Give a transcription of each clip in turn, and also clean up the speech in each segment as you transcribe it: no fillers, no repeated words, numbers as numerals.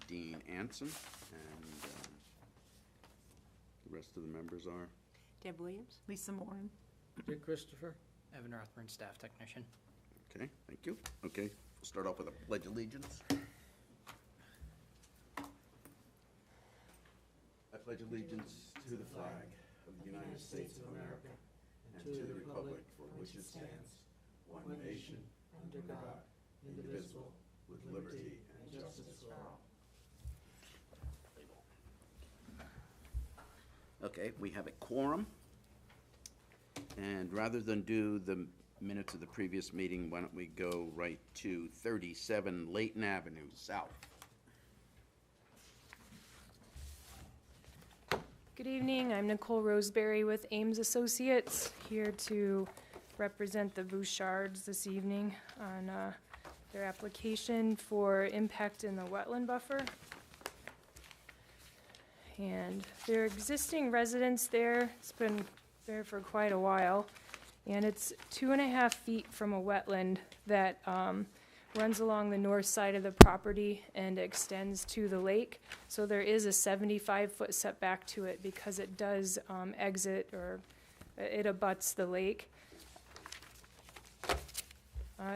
Dean Anson, and the rest of the members are? Deb Williams? Lisa Moran. Dick Christopher. Evan Rothburn, staff technician. Okay, thank you. Okay, we'll start off with a pledge of allegiance. I pledge allegiance to the flag of the United States of America and to the republic for which it stands, one nation, under God, indivisible, with liberty and justice for all. Okay, we have a quorum. And rather than do the minutes of the previous meeting, why don't we go right to 37 Layton Avenue South? Good evening, I'm Nicole Roseberry with Ames Associates, here to represent the Bouchards this evening on their application for impact in the wetland buffer. And their existing residence there, it's been there for quite a while, and it's 2.5 feet from a wetland that runs along the north side of the property and extends to the lake. So there is a 75-foot setback to it because it does exit, or it abuts the lake.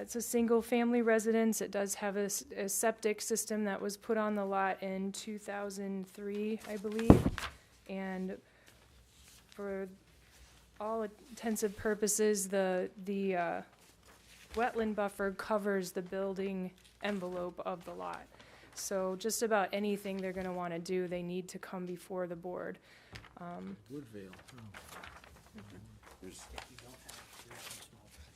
It's a single-family residence. It does have a septic system that was put on the lot in 2003, I believe. And for all intensive purposes, the wetland buffer covers the building envelope of the lot. So just about anything they're going to want to do, they need to come before the board. Woodvale. There's, If you don't have, there's some small pieces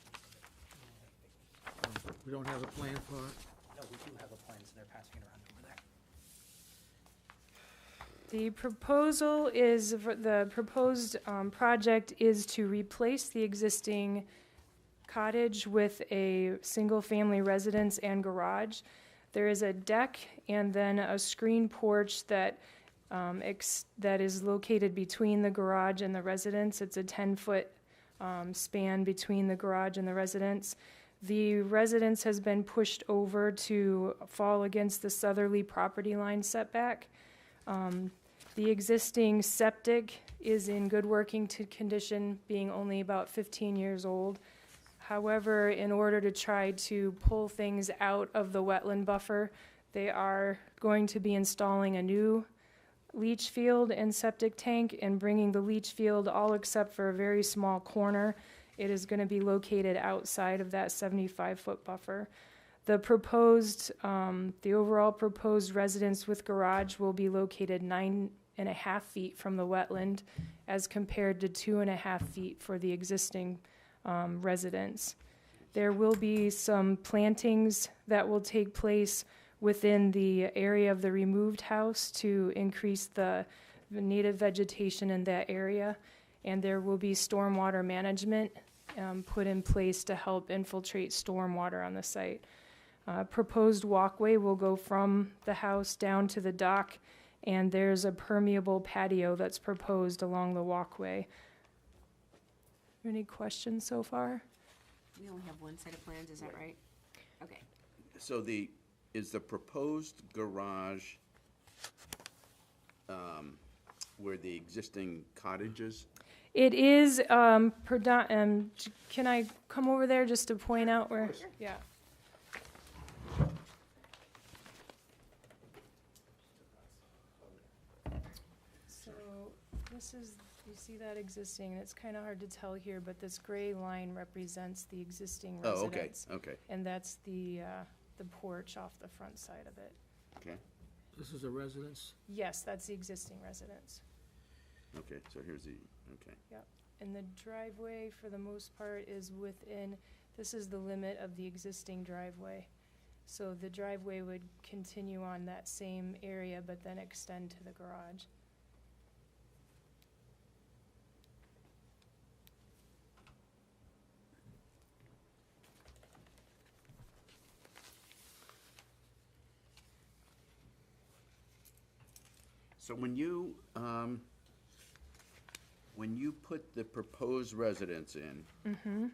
of it. We don't have a plan for it? No, we do have a plan, so they're passing it around over there. The proposal is, the proposed project is to replace the existing cottage with a single-family residence and garage. There is a deck and then a screen porch that that is located between the garage and the residence. It's a 10-foot span between the garage and the residence. The residence has been pushed over to fall against the southerly property line setback. The existing septic is in good working condition, being only about 15 years old. However, in order to try to pull things out of the wetland buffer, they are going to be installing a new leach field and septic tank and bringing the leach field, all except for a very small corner. It is going to be located outside of that 75-foot buffer. The proposed, the overall proposed residence with garage will be located 9.5 feet from the wetland as compared to 2.5 feet for the existing residence. There will be some plantings that will take place within the area of the removed house to increase the native vegetation in that area, and there will be stormwater management put in place to help infiltrate stormwater on the site. Proposed walkway will go from the house down to the dock, and there's a permeable patio that's proposed along the walkway. Any questions so far? We only have one set of plans, is that right? Okay. so is the proposed garage where the existing cottage is? It is, can I come over there just to point out where? Yeah. So this is, you see that existing, and it's kind of hard to tell here, but this gray line represents the existing Oh, okay, residence. okay, And that's the porch off the front side of it. okay, This is a residence? Yes, that's the existing residence. okay, so here's the, okay. And the driveway, for the most part, is within, this is the limit of the existing driveway. So the driveway would continue on that same area, but then extend to the garage. So when you put the proposed residence in,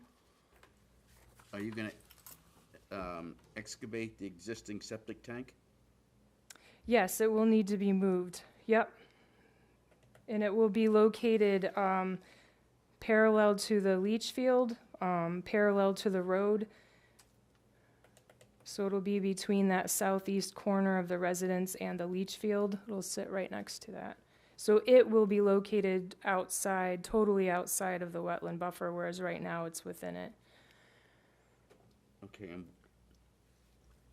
are you gonna excavate the existing septic tank? Yes, it will need to be moved. Yep. And it will be located parallel to the leach field, parallel to the road. So it'll be between that southeast corner of the residence and the leach field. It'll sit right next to that. So it will be located outside, totally outside of the wetland buffer, whereas right now it's within it. Okay, and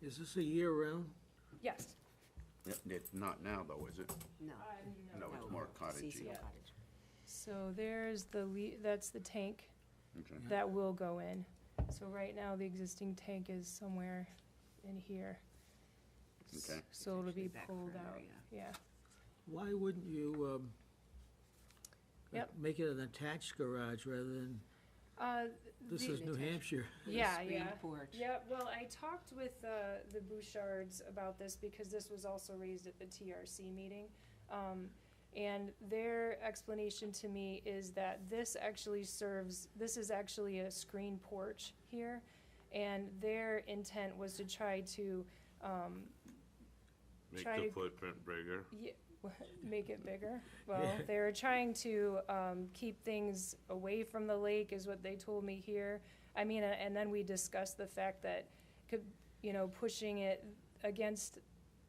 Is this a year-round? Yes. it's not now though, is it? No. No, it's more cottagey. Seasonal Yeah. cottage. So there's that's the tank Okay. that will go in. So right now, the existing tank is somewhere in here. Okay. So it'll be Actually back pulled further, out, yeah. Why wouldn't you Yep. make it an attached garage rather than, this The- is New Hampshire. Yeah, Screen yeah. porch. Yeah, well, I talked with the Bouchards about this because this was also raised at the TRC meeting. And their explanation to me is that this is actually a screen porch here. And their intent was to try to, Make Try the to- footprint bigger. make it bigger. Well, they were trying to keep things away from the lake, is what they told me here. I mean, and then we discussed the fact that pushing it against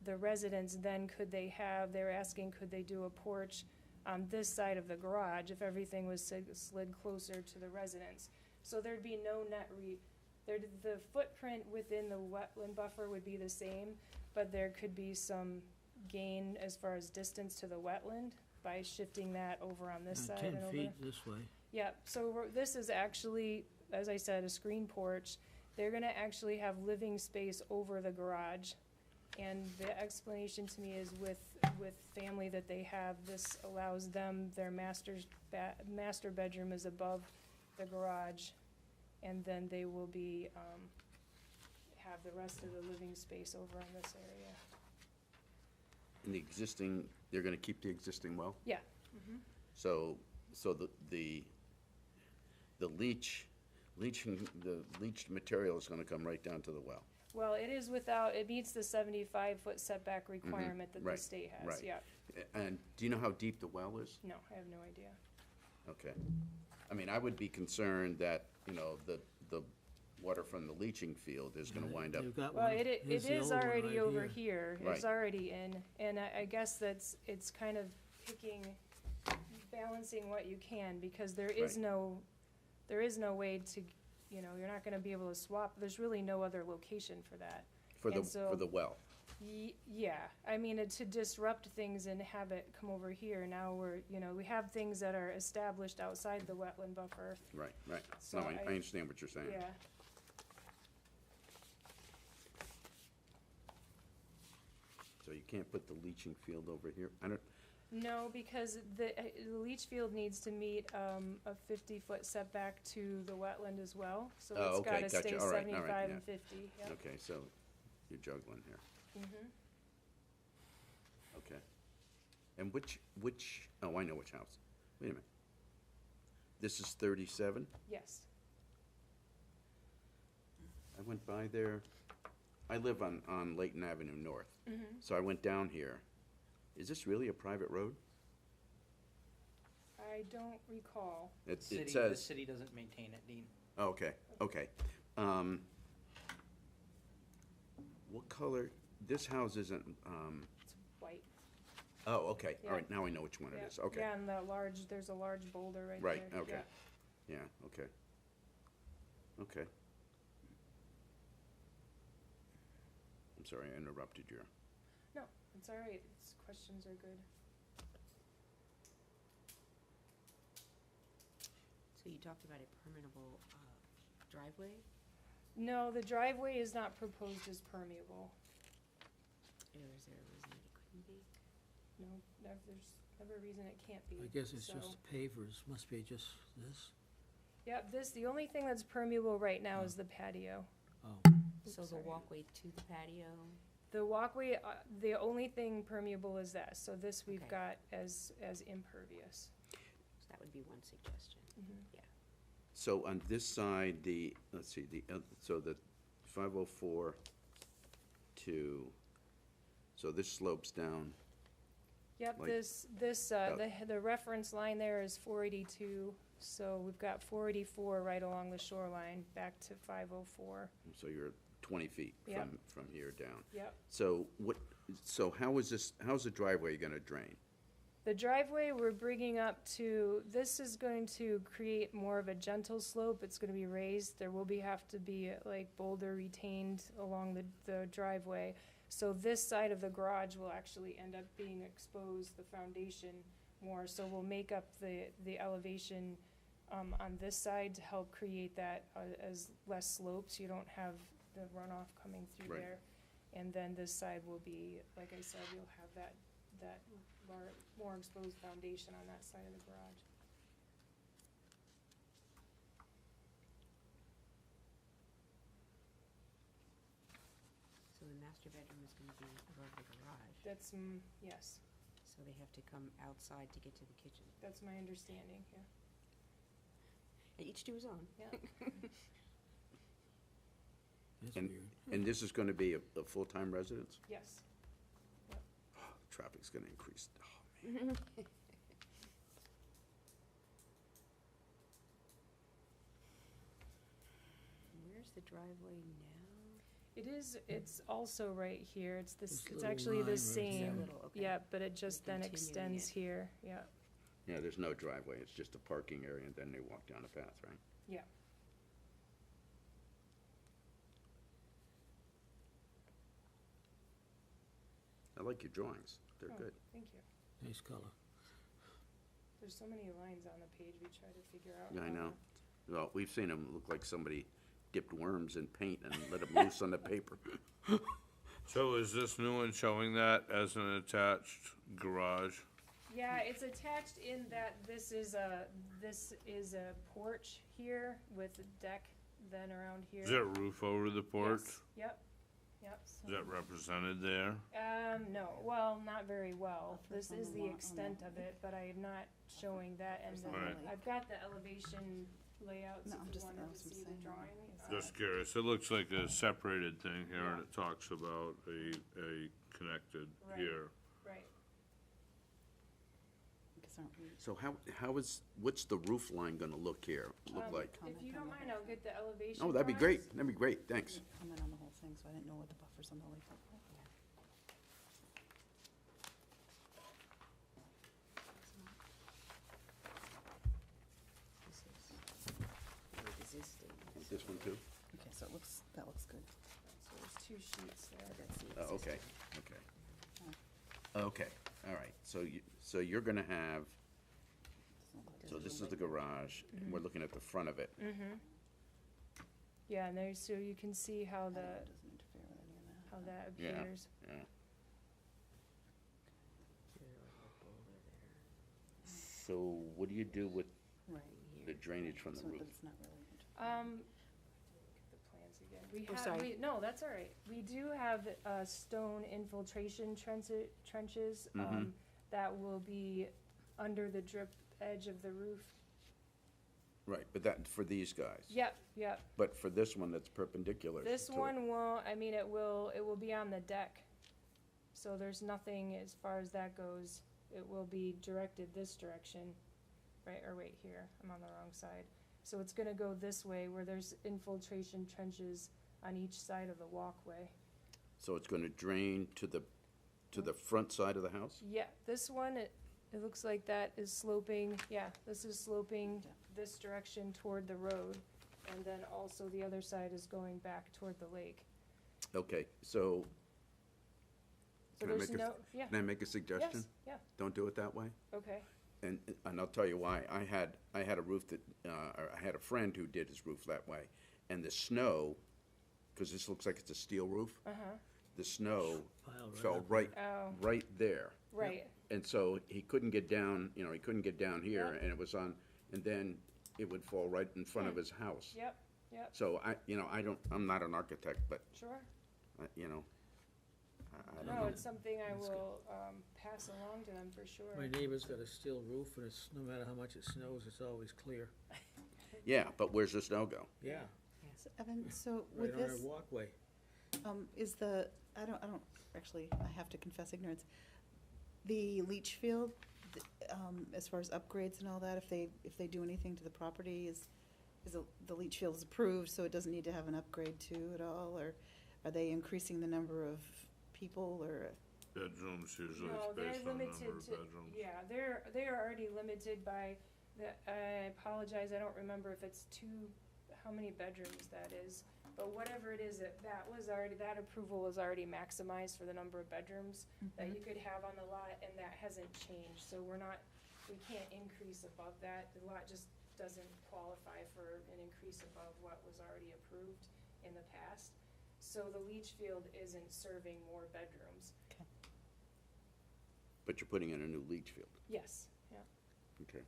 the residents, then they were asking, could they do a porch on this side of the garage if everything was slid closer to the residents? So there'd be no the footprint within the wetland buffer would be the same, but there could be some gain as far as distance to the wetland by shifting that over on this side and 10 over. feet this way. Yeah, so this is actually, as I said, a screen porch. They're gonna actually have living space over the garage. And the explanation to me is with family that they have, this allows them, their master bedroom is above the garage. And then they will be, have the rest of the living space over in this area. And they're gonna keep the existing well? Yeah. So the leaching, the leached material is gonna come right down to the well? Well, it meets the 75-foot setback requirement that the Right, state has, right. yeah. And do you know how deep the well is? No, I have no idea. Okay. I mean, I would be concerned that, the water from the leaching field is gonna wind up. They've got Well, one. it Here's the is old one already right over here. here. It's Right. already in, and I guess it's kind of balancing what you can, because there is Right. no way to, you're not gonna be able to swap, there's really no other location for that. For And so- the well? Yeah, I mean, to disrupt things and have it come over here, now we have things that are established outside the wetland buffer, Right, right. So No, I I- understand what you're saying. yeah. So you can't put the leaching field over here? No, because the leach field needs to meet a 50-foot setback to the wetland as well, so Oh, it's okay, gotta gotcha. stay All right, 75 yeah. and 50, yeah. Okay, so you're juggling here. Mhm. Okay. And oh, I know which house. Wait a minute. This is 37? Yes, I went by there. I live on Layton Avenue North. Mhm. So I went down here. Is this really a private road? I don't recall. It The says, city doesn't maintain it, Dean. oh, okay, okay. What color, this house isn't, It's white. oh, okay, all Yeah. right, now I know which one it Yeah. is, okay. Yeah, and there's a large boulder right there. Right, okay. Yeah. Yeah, okay. Okay. I'm sorry, I interrupted you. No, it's all right, questions are good. So you talked about a permeable driveway? No, the driveway is not proposed as permeable. Or is there a reason that it couldn't be? No, there's never a reason it can't be. I guess it's so- just pavers, must be just this. Yeah, the only thing that's permeable right now is the patio. Oh, Oops, So the sorry. walkway to the patio? The walkway, the only thing permeable is that, so this we've Okay. got as impervious. So that would be one suggestion. So on this side, let's see, so the 504 to, So this slopes down, Yep, Like, the reference line there is 482, so we've got 484 right along the shoreline, back to 504. so you're 20 feet Yep. from here down. Yep. So how's the driveway gonna drain? The driveway we're bringing up to, this is going to create more of a gentle slope. It's gonna be raised. There will have to be like boulder retained along the driveway. So this side of the garage will actually end up being exposed, the foundation more. So we'll make up the elevation on this side to help create that as less slopes. You don't have the runoff coming through Right. there. And then this side will be, like I said, you'll have that more exposed foundation on that side of the garage. So the master bedroom is gonna be above the garage, That's, yes, so they have to come outside to get to the kitchen. that's my understanding, yeah. Each to his own. Yeah. That's And, weird. and this is gonna be a full-time residence? Yes. Traffic's gonna increase. Oh, man. Where's the driveway now? It's also right here, it's This it's little actually line the right same, That little, okay. yeah, but it just then Continuing extends it. here, yeah, Yeah, there's no driveway, it's just a parking area, and then they walk down a path, right? yeah. I like your drawings, they're Oh, good. Thank you. Nice color. There's so many lines on the page, we try to figure out. Yeah, I how know. to- Well, we've seen them look like somebody dipped worms in paint and let them loose on the paper. So is this new one showing that as an attached garage? Yeah, it's attached in that this is a porch here with a deck then around here. Is there a roof over the porch? Yes. Yep, so. Is that represented there? No, well, not very well. This is the extent of it, but I am not showing that, and then Right. I've got the elevation layouts No, if I'm you just- wanted I to was see the saying, drawing. Just curious, it looks like a separated thing here, and Yeah. it talks about a connected Right. here. Right. Because aren't we So what's the roof line gonna look here, look like? If you don't mind, I'll get the elevation. Oh, that'd be drawings. great, that'd be great, thanks. comment on the whole thing, so I didn't know what the buffers on the lake looked like. This is existing. This one too? Okay, so that looks good. So there's two sheets there. That's the Oh, existing. okay. Okay, all right, so you're gonna have, so this is the garage, and we're looking at the front of it. Mm-hmm. Yeah, and there's, so you can see how That the, doesn't interfere with any of that. how that Yeah. appears. Yeah. There's a boulder there. So what do you do with Right. the drainage from the So, but roof? it's not really. Look at the plans again. We Oh, have, sorry. no, that's all right. We do have, stone infiltration trenches, Mhm. that will be under the drip edge of the roof. Right, but that, for these guys? Yep, yep. But for this one that's perpendicular This to it? one won't, I mean, it will be on the deck. So there's nothing as far as that goes. It will be directed this direction, right, or wait here, I'm on the wrong side. So it's gonna go this way where there's infiltration trenches on each side of the walkway. So it's gonna drain to the front side of the house? Yeah, this one, it looks like that is sloping, yeah, this is sloping this direction toward the road. And then also the other side is going back toward the lake. Okay, so, So Can I there's make a- no, yeah, can I make a suggestion? yes, yeah, Don't do it that way? okay, And I'll tell you why. I had a roof that, or I had a friend who did his roof that way. And the snow, because this looks like it's a steel roof, uh-huh, the snow Pile right fell up. oh, right there. right, And so he couldn't get down, he couldn't get down here, Yep. and it was on, and then it would fall right in front of his house. yep, yep, So I'm not an architect, but, sure. I don't No, know. it's something I That's good. will, pass along to them for sure. My neighbor's got a steel roof, and it's, no matter how much it snows, it's always clear. Yeah, but where's the snow go? Yeah, So, Evan, so right with on our this, walkway. is the I don't, actually, I have to confess ignorance. The leach field, as far as upgrades and all that, if they do anything to the property, the leach field is approved, so it doesn't need to have an upgrade to at all, or are they increasing the number of people, or? Bedrooms usually No, it's they're based on number limited of to, bedrooms. yeah, they are already limited by I apologize, I don't remember if it's how many bedrooms that is. But whatever it is, that approval was already maximized for the number of bedrooms that you could have on the lot, and that hasn't changed. So we can't increase above that. The lot just doesn't qualify for an increase above what was already approved in the past. So the leach field isn't serving more bedrooms. But you're putting in a new leach field. Yes, yeah. Okay.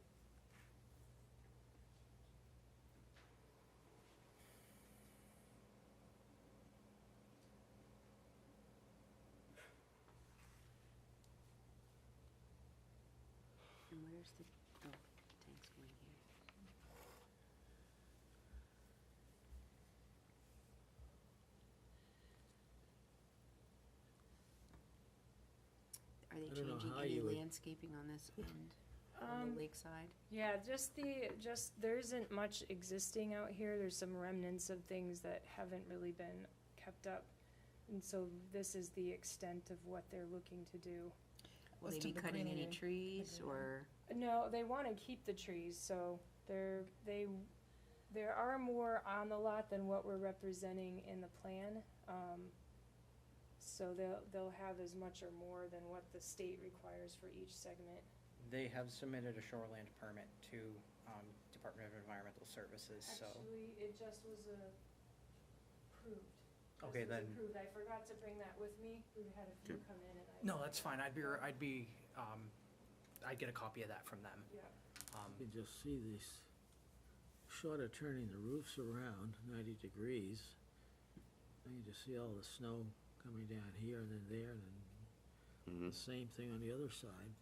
And where's the, tank's going here. Are they I don't know changing how any you would- landscaping on this end, on the lakeside? Yeah, there isn't much existing out here. There's some remnants of things that haven't really been kept up. And so this is the extent of what they're looking to do. Will they Most be of the cutting any greenery. trees or? No, they wanna keep the trees, so there are more on the lot than what we're representing in the plan. So they'll have as much or more than what the state requires for each segment. They have submitted a shoreland permit to Department of Environmental Services, so. Actually, it just was approved. Okay, Just was then- approved. I forgot to bring that with me. We had a few Okay. come in and I. No, that's fine. I'd get a copy of that from them. Yeah. You can just see this, short of turning the roofs around 90 degrees, you can just see all the snow coming down here and then there, and then Mhm. the same thing on the other side.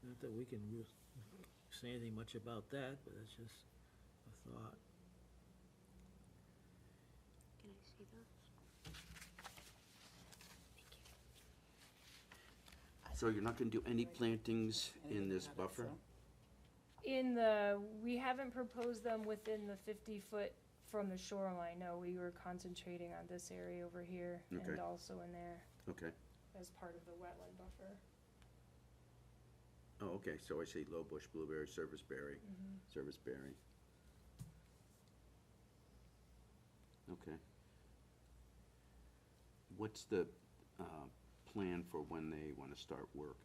Not that we can say anything much about that, but it's just a thought. Can I see those? Thank you. So you're not gonna do any plantings in this Anything about it, buffer? so. We haven't proposed them within the 50-foot from the shoreline. No, we were concentrating on this area over here and Okay. also in there Okay. as part of the wetland buffer. Oh, okay, so I see low bush blueberry, serviceberry, serviceberry. Okay. What's the plan for when they wanna start work?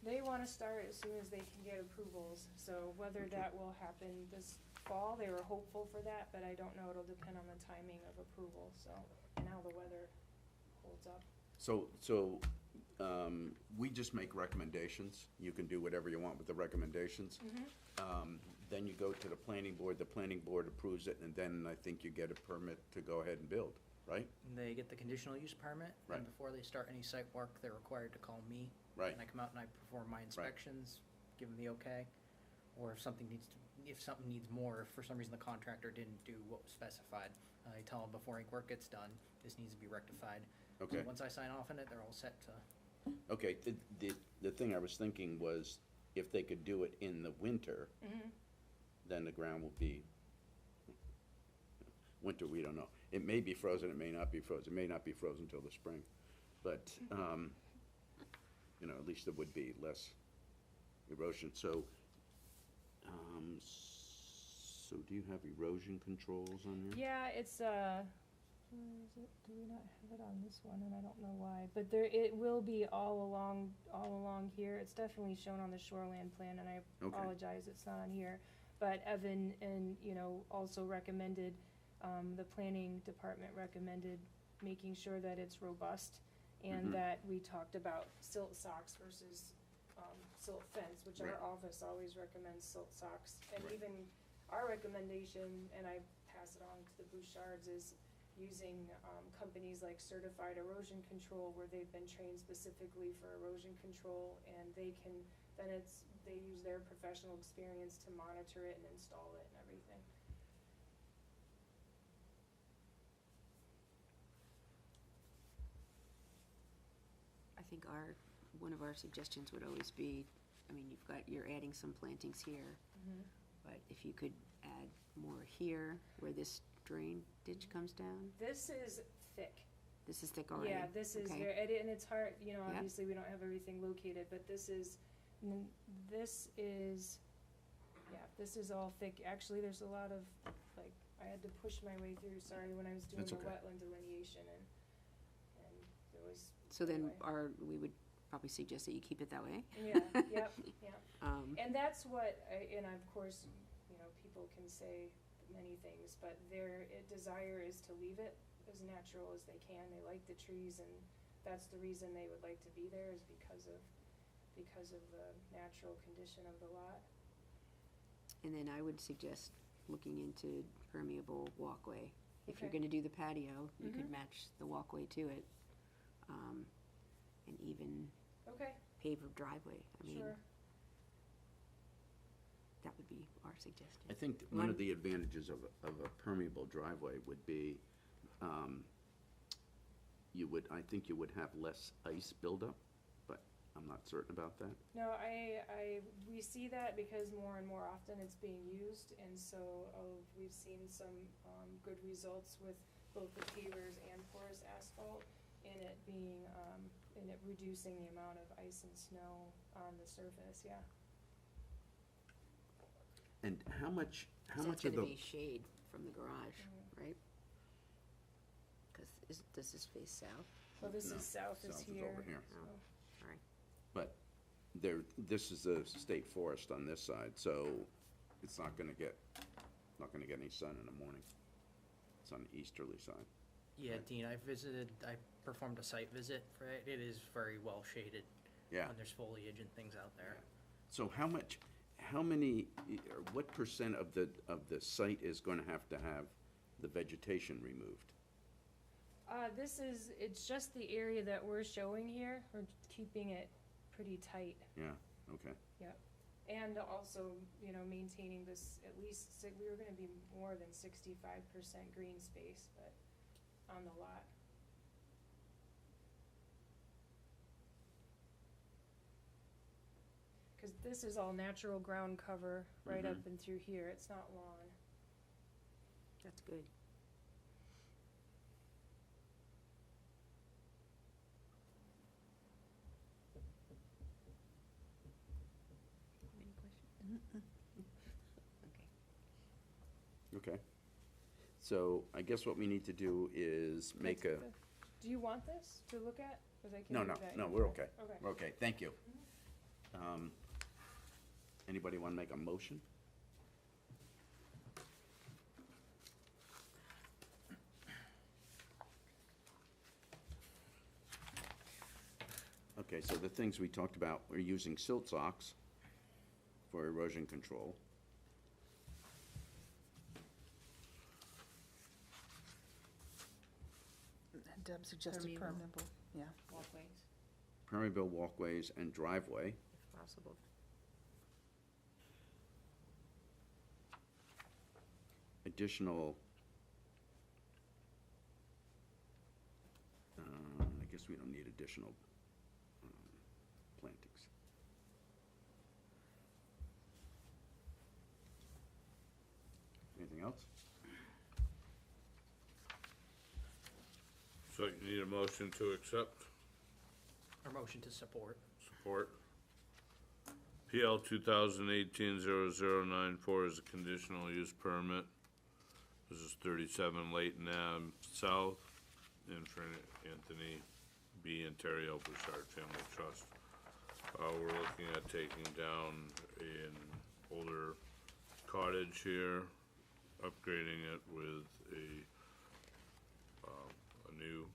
They wanna start as soon as they can get approvals, so whether Okay. that will happen this fall, they were hopeful for that, but I don't know, it'll depend on the timing of approval, so, and how the weather holds up. So, we just make recommendations. You can do whatever you want with the recommendations. Then you go to the planning board approves it, and then I think you get a permit to go ahead and build, right? And they get the conditional use permit, Right. and before they start any site work, they're required to call me. Right. And I come out and I perform my inspections, give them the okay. Or if something needs more, if for some reason the contractor didn't do what was specified, I tell them before any work gets done, this needs to be rectified. Okay. So once I sign off on it, they're all set to. Okay, the thing I was thinking was, if they could do it in the winter, then the ground will be, winter, we don't know. It may be frozen, it may not be frozen, it may not be frozen until the spring. But, at least there would be less erosion, so, so do you have erosion controls on here? Yeah, it's, where is it? Do we not have it on this one, and I don't know why, but it will be all along here. It's definitely shown on the shoreland plan, and I Okay. apologize, it's not on here. But Evan also recommended, the planning department recommended making sure that it's robust, and Mhm. that we talked about silt socks versus, silt fence, which our Right. office always recommends silt socks. And Right. even our recommendation, and I pass it on to the Bouchards, is using companies like Certified Erosion Control, where they've been trained specifically for erosion control, and they use their professional experience to monitor it and install it and everything. think one of our suggestions would always be, I mean, you're adding some plantings here, but if you could add more here where this drain ditch comes down. This is thick. This is thick already. Yeah, this is Okay. very, and it's hard, you know, Yep. obviously we don't have everything located, but this is, this is all thick. Actually, there's a lot of, like, I had to push my way through, sorry, when I was doing That's the okay. wetland delineation and there was, So then anyway. we would probably suggest that you keep it that way. Yeah, yep, yep. Um, And that's what, and of course, you know, people can say many things, but their desire is to leave it as natural as they can. They like the trees, and that's the reason they would like to be there, is because of the natural condition of the lot. And then I would suggest looking into permeable walkway. If you're Okay. gonna do the patio, you could Mhm. match the walkway to it. And even Okay, pave a driveway. I mean, sure. that would be our suggestion. I think one of the advantages of a permeable driveway would be, I think you would have less ice buildup, but I'm not certain about that. No, we see that because more and more often it's being used, and so, we've seen some, good results with both the pavers and porous asphalt in it being, in it reducing the amount of ice and snow on the surface, yeah. And how much So it's of gonna the, be shade from the garage, right? Cause does this face south? Well, this No, is south is south is here. over here. so- Sorry. but this is the state forest on this side, so it's not gonna get any sun in the morning. It's on the easterly side. Yeah, Right. Dean, I performed a site visit for it. It is very well shaded. Yeah. And there's foliage and things out there. So how many, or what percent of the site is gonna have to have the vegetation removed? It's just the area that we're showing here. We're keeping it pretty tight. Yeah, okay. Yep. And also, you know, maintaining this, at least, we were gonna be more than 65% green space, but on the lot. Cause this is all natural ground cover right up and through here. It's not lawn. That's good. Any questions? Okay. Okay. So I guess what we need to do is make a, Do you want this to look at? 'Cause I can no, do no, that. no, we're okay. Okay. We're okay, thank you. Anybody wanna make a motion? Okay, so the things we talked about, we're using silt socks for erosion control. Deb suggested Permeable. permeable, yeah. Walkways, Permeable walkways and driveway. if possible. Additional, I guess we don't need additional plantings. Anything else? So you need a motion to accept, Or motion to support. support. PL 2018-0094 is a conditional use permit. This is 37 Layton Ave South in front of Anthony B. and Terry L. Bouchard Family Trust. We're looking at taking down an older cottage here, upgrading it with a new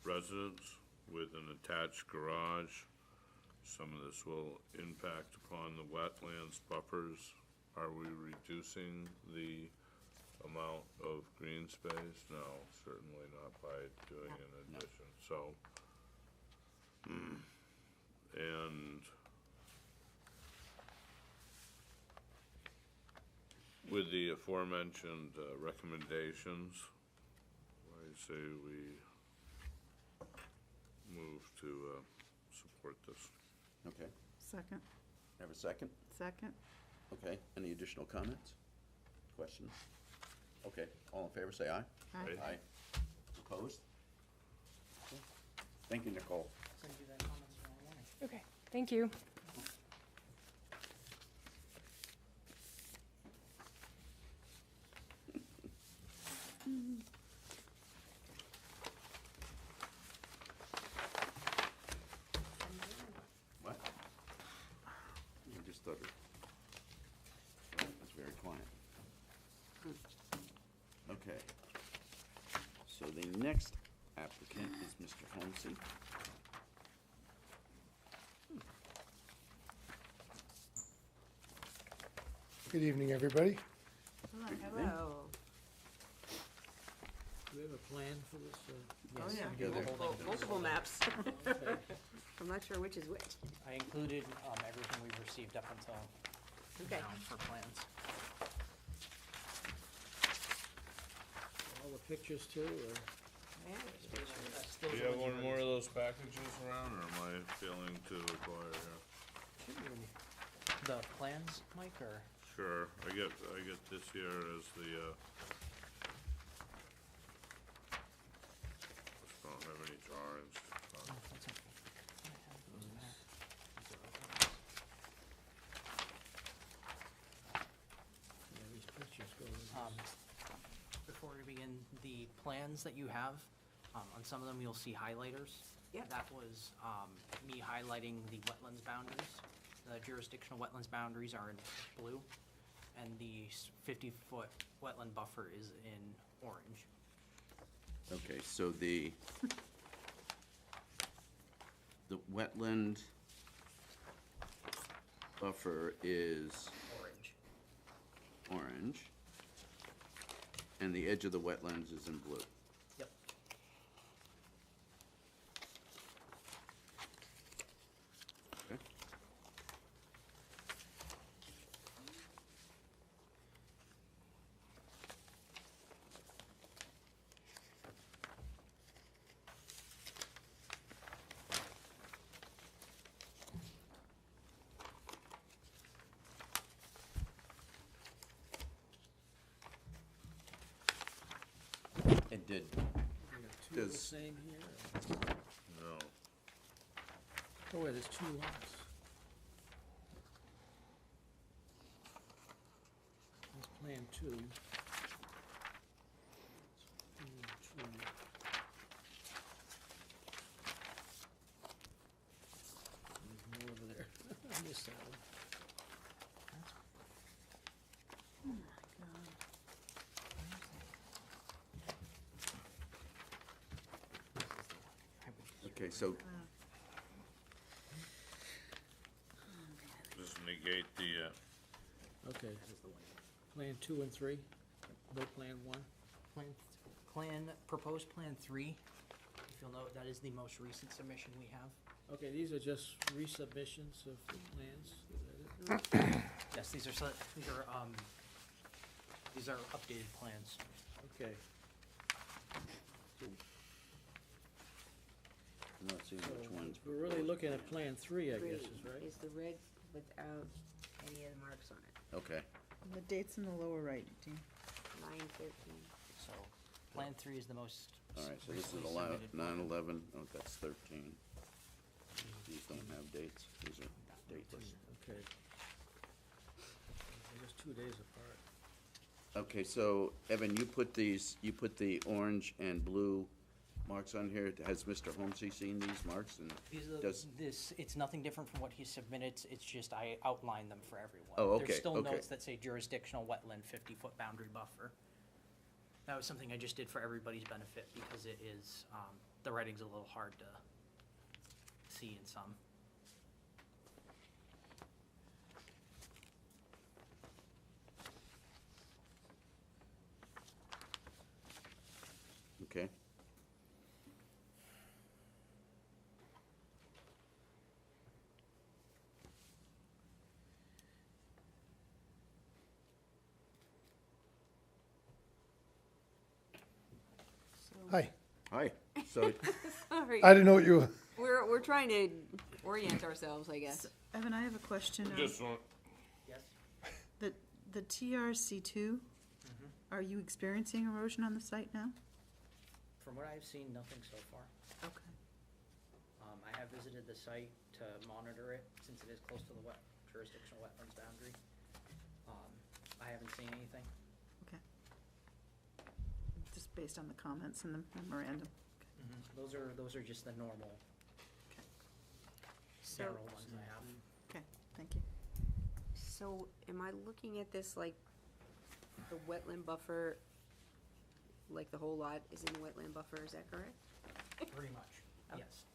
residence with an attached garage. Some of this will impact upon the wetlands buffers. Are we reducing the amount of green space? No, certainly not by doing an No. addition, so. And with the aforementioned recommendations, I say we to support this. Okay, Second, have a second? second. Okay, any additional comments? Questions? Okay, all in favor, say aye. Aye. Aye. Opposed? Okay. Thank you, Nicole. Send you that comments tomorrow morning. Okay, thank you. What? I just stuttered. That's very quiet. Okay. So the next applicant is Mr. Holmesy. Good evening, everybody. Hello. Do we have a plan for this? Oh, Yes, yeah, we do. multiple maps. Okay. I'm not sure which is which. I included everything we've received up until Okay. now for plans. All the pictures too, or? Do you have one more of those packages around, or am I failing to acquire here? The plans, Mike, or? Sure, I get this here as the, just don't have any drawings. Yeah, these pictures go with this. Before we begin, the plans that you have, on some of them you'll see highlighters. Yep. That was me highlighting the wetlands boundaries. The jurisdictional wetlands boundaries are in blue, and the 50-foot wetland buffer is in orange. Okay, so the wetland buffer is Orange. orange, and the edge of the wetlands is in blue. Yep. Okay. It did. We got two of the Does- same here? or- No, Oh, wait, there's two lots. That's plan two. Plan two. There's more over there. I missed that one. Okay, so, just negate the, Okay. Plan two and three, no plan one? Proposed plan 3, if you'll note, that is the most recent submission we have. Okay, these are just resubmissions of the plans? Is that it? Yes, these are updated plans. Okay. I'm not seeing So which ones. we're really looking at plan three, I guess, is Three right? is the red without any of the marks on it. Okay, And the date's in the lower right, Dean. 9/13. So, plan 3 is the most all right, so this is recently allowed, submitted plan. 9/11, oh, that's 13. These don't have dates, these are dateless. Okay. They're just 2 days apart. Okay, so Evan, you put the orange and blue marks on here. Has Mr. Holmesy seen these marks? And These are, does, it's nothing different from what he submitted, it's just I outlined them for everyone. Oh, okay, There's still okay. notes that say jurisdictional wetland 50-foot boundary buffer. That was something I just did for everybody's benefit, because it is, the writing's a little hard to see in some. okay. So Hi. Hi, so, Sorry, I didn't know what you, we're we're trying to orient ourselves, I guess. Evan, I have a question. Just want, Yes? The TRC2, are you experiencing erosion on the site now? From what I've seen, nothing so far. Okay. I have visited the site to monitor it, since it is close to the jurisdictional wetlands boundary. I haven't seen anything. Okay. Just based on the comments in the memorandum. Those are just the normal, So, general ones I have. Okay, thank you. so am I looking at this like the wetland buffer, like the whole lot is in the wetland buffer, is that correct? Pretty much, yes.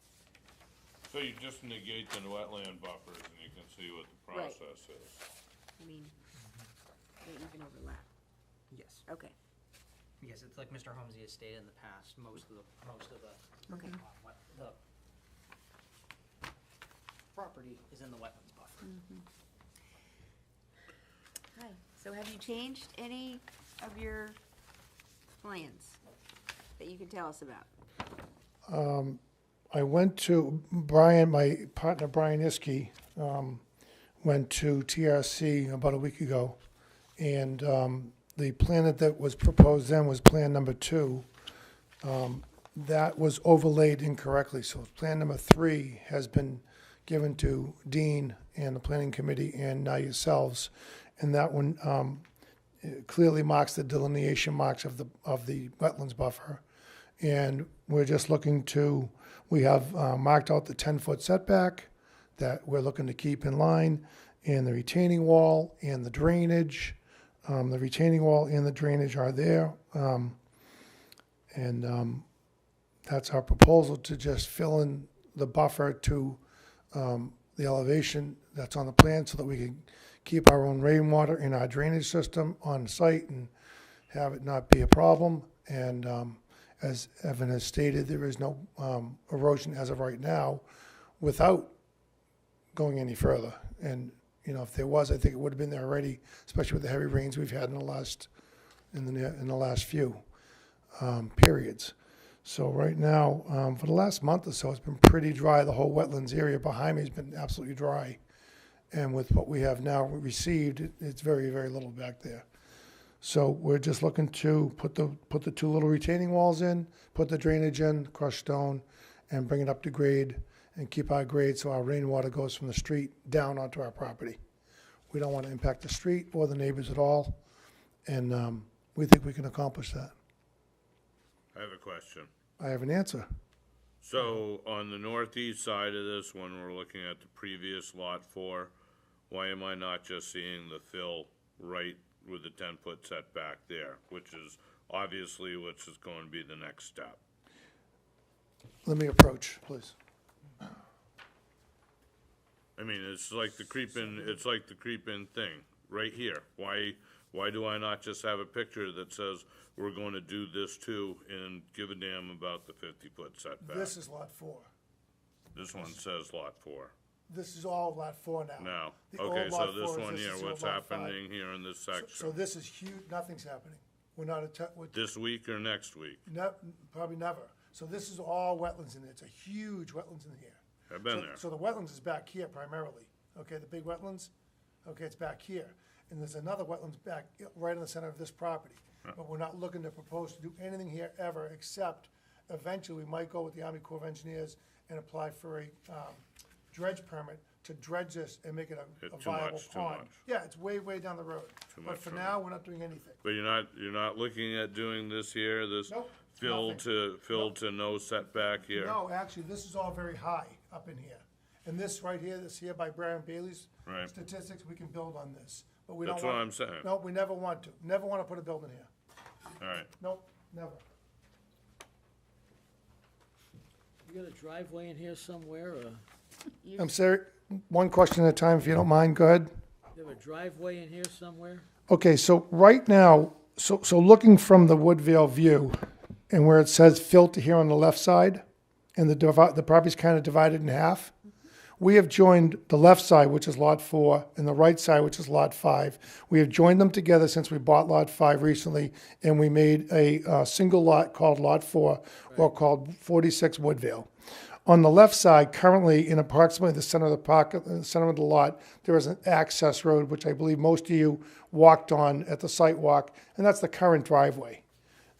so you just negate the wetland buffers and you can see what the Right. process is. I mean, they even overlap, Yes. okay. Yes, it's like Mr. Holmesy has stated in the past, most of the Okay. the property is in the wetlands buffer. Hi, so have you changed any of your plans that you can tell us about? I went to Brian, my partner Brian Iskey, went to TRC about a week ago. And the plan that was proposed then was Plan number 2. That was overlaid incorrectly. So Plan number 3 has been given to Dean and the Planning Committee and now yourselves. And that one it clearly marks the delineation marks of the wetlands buffer. And we're just looking to, we have marked out the 10-foot setback that we're looking to keep in line, and the retaining wall and the drainage. The retaining wall and the drainage are there. That's our proposal, to just fill in the buffer to the elevation that's on the plan so that we can keep our own rainwater in our drainage system on site and have it not be a problem. And as Evan has stated, there is no erosion as of right now without going any further. And, you know, if there was, I think it would have been there already, especially with the heavy rains we've had in the last few periods. So right now, for the last month or so, it's been pretty dry. The whole wetlands area behind me has been absolutely dry. And with what we have now received, it's very, very little back there. So we're just looking to put the 2 little retaining walls in, put the drainage in, crushed stone, and bring it up to grade and keep our grade so our rainwater goes from the street down onto our property. We don't want to impact the street or the neighbors at all, and we think we can accomplish that. I have a question. I have an answer. So on the northeast side of this, when we're looking at the previous lot 4, why am I not just seeing the fill right with the 10-foot setback there, which is going to be the next step? Let me approach, please. I mean, it's like the creep-in thing, right here. Why do I not just have a picture that says, we're going to do this too, and give a damn about the 50-foot setback? This is lot 4. This one says lot 4. This is all lot 4 now. Now, The okay, old so lot this 4 is one this here, is what's old lot 5. happening here in this So section? this is huge, nothing's happening. We're not, This week or next week? probably never. So this is all wetlands in there. It's a huge wetlands in here. I've been So- there. So the wetlands is back here primarily, okay, the big wetlands, okay, it's back here. And there's another wetlands back, right in the center of this property. But we're not looking to propose to do anything here ever, except eventually we might go with the Army Corps of Engineers and apply for a dredge permit to dredge this and make it a Too viable much, too pond. much. Yeah, it's way, way down the road. Too But much, for too now, we're not doing anything. But you're not looking at doing this here, this Nope, fill nothing. to no setback here? No, actually, this is all very high up in here. And this right here, this here by Brian Bailey's Right. statistics, we can build on this. But we don't That's want. what I'm saying. No, we never want to. Never want to put a building here. All right. Nope, never. You got a driveway in here somewhere, or I'm sorry, one question at a time, if you don't mind, go ahead. you have a driveway in here somewhere? Okay, so right now, so looking from the Woodvale view, and where it says filter here on the left side, and the property's kind of divided in half, we have joined the left side, which is lot 4, and the right side, which is lot 5. We have joined them together since we bought lot 5 recently, and we made a single lot called lot 4, or called 46 Woodvale. On the left side, currently in approximately the center of the pocket, the center of the lot, there is an access road, which I believe most of you walked on at the site walk, and that's the current driveway.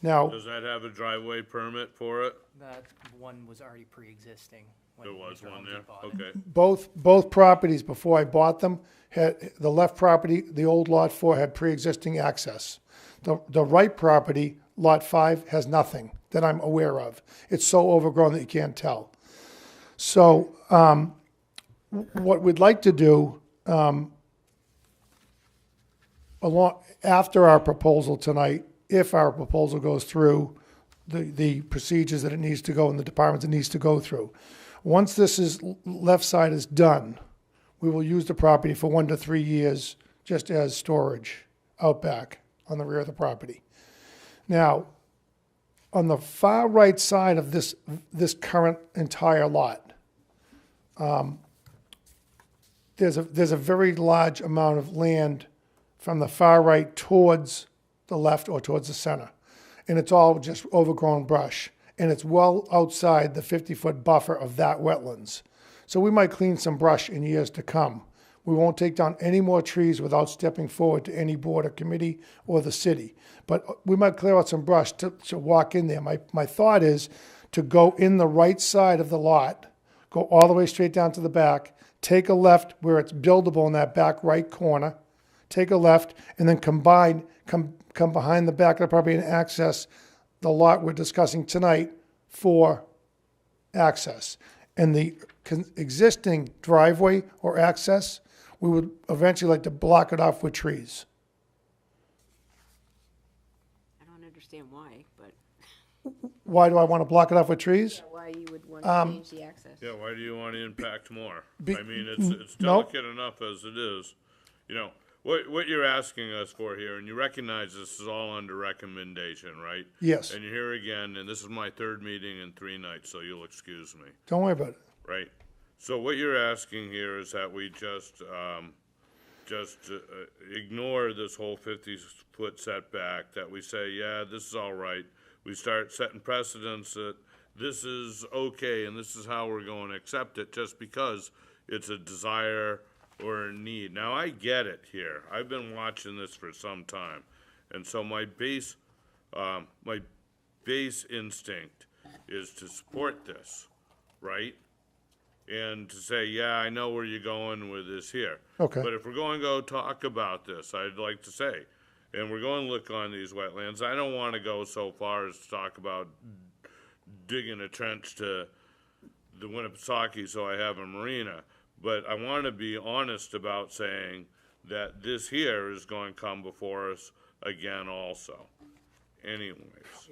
Now, Does that have a driveway permit for it? That one was already pre-existing. when There was Mr. one Holmesy there, bought it. okay. both properties, before I bought them, had, the left property, the old Lot 4 had pre-existing access. The right property, Lot 5, has nothing that I'm aware of. It's so overgrown that you can't tell. So, what we'd like to do, after our proposal tonight, if our proposal goes through, the procedures that it needs to go and the departments it needs to go through. Once this left side is done, we will use the property for 1 to 3 years just as storage out back on the rear of the property. Now, on the far right side of this current entire lot, there's a very large amount of land from the far right towards the left or towards the center. And it's all just overgrown brush. And it's well outside the 50-foot buffer of that wetlands. So we might clean some brush in years to come. We won't take down any more trees without stepping forward to any board or committee or the city. But we might clear out some brush to walk in there. My thought is to go in the right side of the lot, go all the way straight down to the back, take a left where it's buildable in that back right corner, take a left, and then come behind the back of the property and access the lot we're discussing tonight for access. And the existing driveway or access, we would eventually like to block it off with trees. I don't understand why, but Why do I want to block it off with trees? why you would want to change the access. Yeah, why do you want to impact more? Be- I mean, it's no. delicate enough as it is. You know, what you're asking us for here, and you recognize this is all under recommendation, right? Yes. And you're here again, and this is my third meeting in 3 nights, so you'll excuse me, Don't worry about it. right? So what you're asking here is that we just ignore this whole 50-foot setback, that we say, yeah, this is all right. We start setting precedents that this is okay and this is how we're going to accept it just because it's a desire or a need. Now, I get it here. I've been watching this for some time. And so my base instinct is to support this, right? And to say, yeah, I know where you're going with this here. Okay. But if we're going to go talk about this, I'd like to say, and we're going to look on these wetlands, I don't want to go so far as to talk about digging a trench to the Winnipesaukee so I have a marina. But I want to be honest about saying that this here is going to come before us again also. Anyways.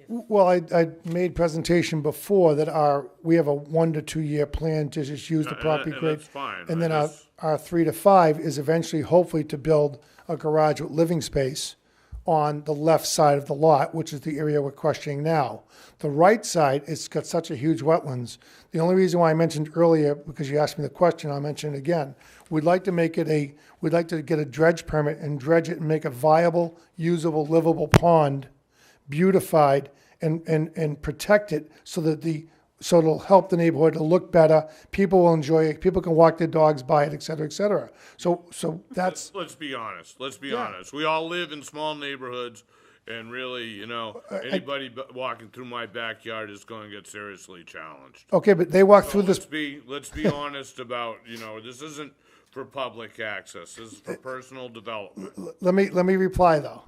Well, I made presentation before that we have a 1 to 2 year plan to just use the property And grid. that's fine. And I then just- our 3 to 5 is eventually, hopefully, to build a garage with living space on the left side of the lot, which is the area we're questioning now. The right side, it's got such a huge wetlands. The only reason why I mentioned earlier, because you asked me the question, I'll mention it again. We'd like to get a dredge permit and dredge it and make a viable, usable, livable pond, beautified and protect it so that so it'll help the neighborhood to look better. People will enjoy it. People can walk their dogs by it, et cetera, et cetera. So that's, Let's be honest. Let's be Yeah. honest. We all live in small neighborhoods, and really, you know, anybody walking through my backyard is going to get seriously challenged. okay, but they walk So through this, let's be honest about, you know, this isn't for public access. This is for personal development. let me reply though.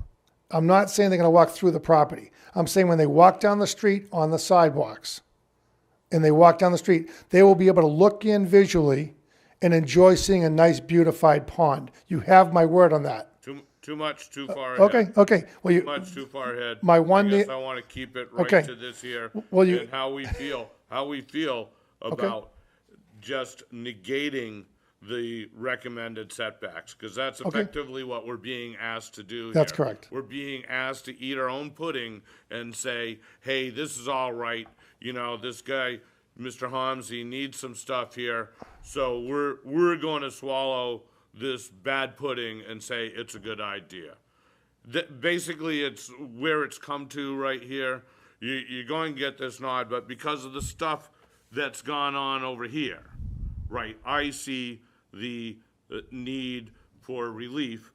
I'm not saying they're gonna walk through the property. I'm saying when they walk down the street on the sidewalks, and they walk down the street, they will be able to look in visually and enjoy seeing a nice beautified pond. You have my word on that. Too much, too far ahead. Okay. Well, Too much, too far ahead. My one I guess ne- I want to keep it right Okay. to this here. Well, you- and how we feel about just negating the recommended setbacks, because that's effectively what we're being asked to do That's here. correct. We're being asked to eat our own pudding and say, hey, this is all right. You know, this guy, Mr. Homsey, needs some stuff here. So we're going to swallow this bad pudding and say it's a good idea. Basically, it's where it's come to right here. You're going to get this nod, but because of the stuff that's gone on over here, right? I see the need for relief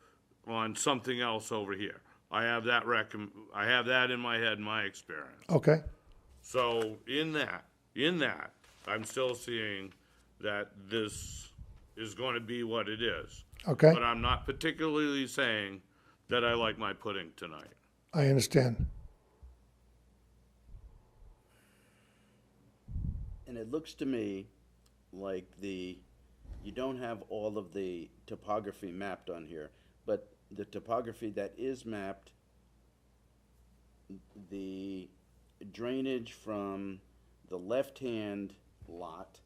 on something else over here. I have that in my head, my experience. Okay, So in that, I'm still seeing that this is going to be what it is. okay, But I'm not particularly saying that I like my pudding tonight. I understand. And it looks to me like you don't have all of the topography mapped on here, but the topography that is mapped, the drainage from the left-hand lot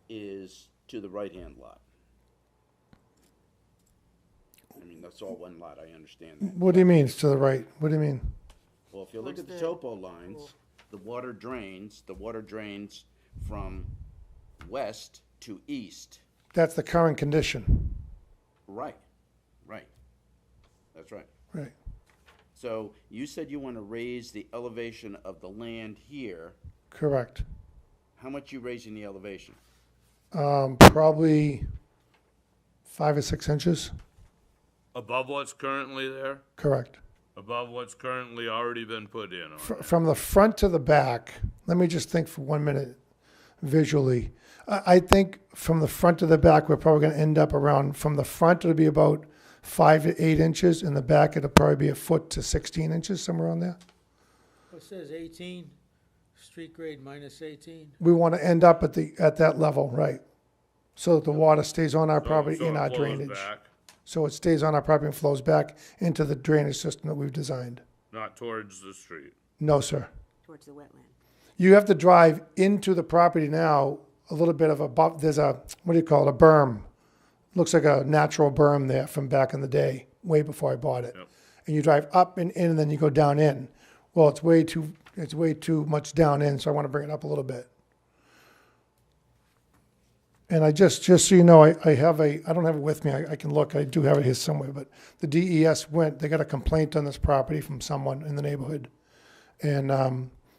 is to the right-hand lot. I mean, that's all one lot, I understand that. What do you mean, it's to the right? What do you mean? Well, if you look Towards at the the topo lines, the water drains from west to east. That's the current condition, Right, right. That's right. right? So you said you want to raise the elevation of the land here. Correct. How much you raising the elevation? Probably 5 or 6 inches, Above what's currently there? correct. Above what's currently already been put in? From the front to the back, let me just think for 1 minute visually. I think from the front to the back, we're probably gonna end up around, from the front, it'll be about 5 to 8 inches. In the back, it'll probably be a foot to 16 inches, somewhere on there. It says 18, street grade minus 18. We want to end up at that level, right? So that the water stays on our So- property so in it our flows drainage. back, So it stays on our property and flows back into the drainage system that we've designed. not towards the street. No, sir. Towards the wetland. You have to drive into the property now, a little bit of there's a, what do you call it, a berm. Looks like a natural berm there from back in the day, way before I bought it. Yep. And you drive up and in, and then you go down in. Well, it's way too much down in, so I want to bring it up a little bit. And I just so you know, I don't have it with me, I can look, I do have it here somewhere, but the DES they got a complaint on this property from someone in the neighborhood. And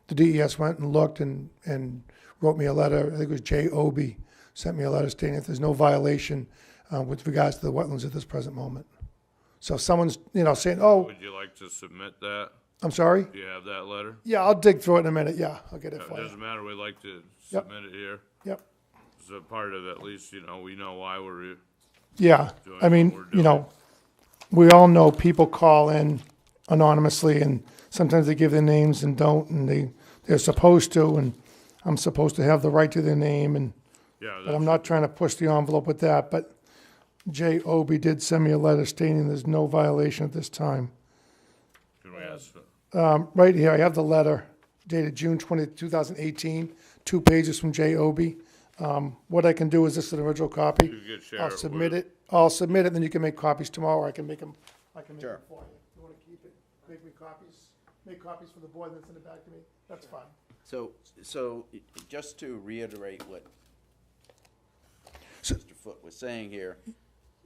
the DES went and looked and wrote me a letter, I think it was Jay Obie, sent me a letter stating that there's no violation with regards to the wetlands at this present moment. So someone's, saying, oh, Would you like to submit that? I'm sorry? Do you have that letter? Yeah, I'll dig through it in a minute, yeah, I'll get it It for you. doesn't matter, we'd like to Yep. submit it here. Yep, As a part of, at least, we know why we're here. yeah, Doing I mean, what we're doing. we all know people call in anonymously, and sometimes they give their names and don't, and they're supposed to, and I'm supposed to have the right to their name, and Yeah, but I'm not trying to push the envelope with that, but Jay Obie did send me a letter stating there's no violation at this time. can we ask, Right here, I have the letter dated June 20, 2018, 2 pages from Jay Obie. What I can do is, this is an original copy. you could share I'll it submit with- it, then you can make copies tomorrow, I can make them Sure. for you. You wanna keep it, make copies for the board, and then send it back to me, that's fine. So just to reiterate what So- Mr. Foote was saying here,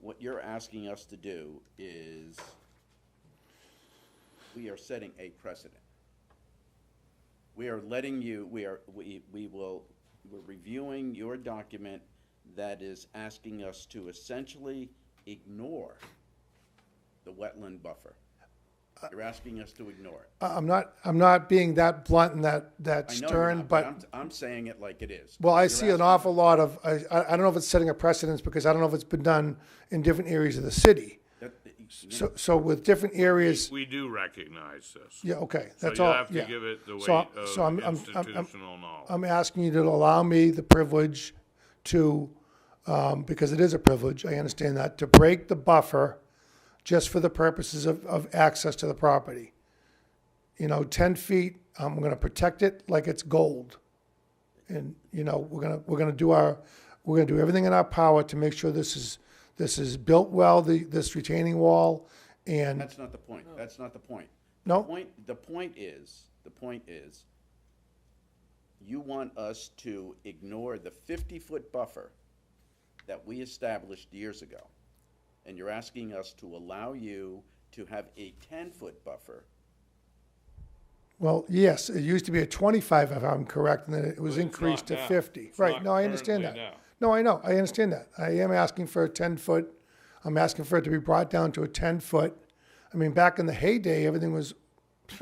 what you're asking us to do is, we are setting a precedent. We are letting you, we're reviewing your document that is asking us to essentially ignore the wetland buffer. You're asking us to ignore it. I'm not being that blunt and that I know you're stern, not, but, I'm saying it like it is. well, I You're see an asking- awful lot of, I don't know if it's setting a precedence, because I don't know if it's been done in different areas of the city. that- So with different areas, We do recognize this. yeah, okay, So that's you all, have to yeah. give it the So- weight so of I'm institutional knowledge. I'm asking you to allow me the privilege to, because it is a privilege, I understand that, to break the buffer just for the purposes of access to the property. 10 feet, I'm gonna protect it like it's gold. And, we're gonna do everything in our power to make sure this is built well, this retaining wall, and, That's not the point. That's not the point. no, The point is, you want us to ignore the 50-foot buffer that we established years ago. And you're asking us to allow you to have a 10-foot buffer Well, yes, it used to be a 25, if I'm correct, and then it was But it's increased to not now. 50. It's Right, not no, I understand that. currently now. No, I know, I understand that. I am asking for a 10-foot, I'm asking for it to be brought down to a 10-foot. I mean, back in the heyday, everything was,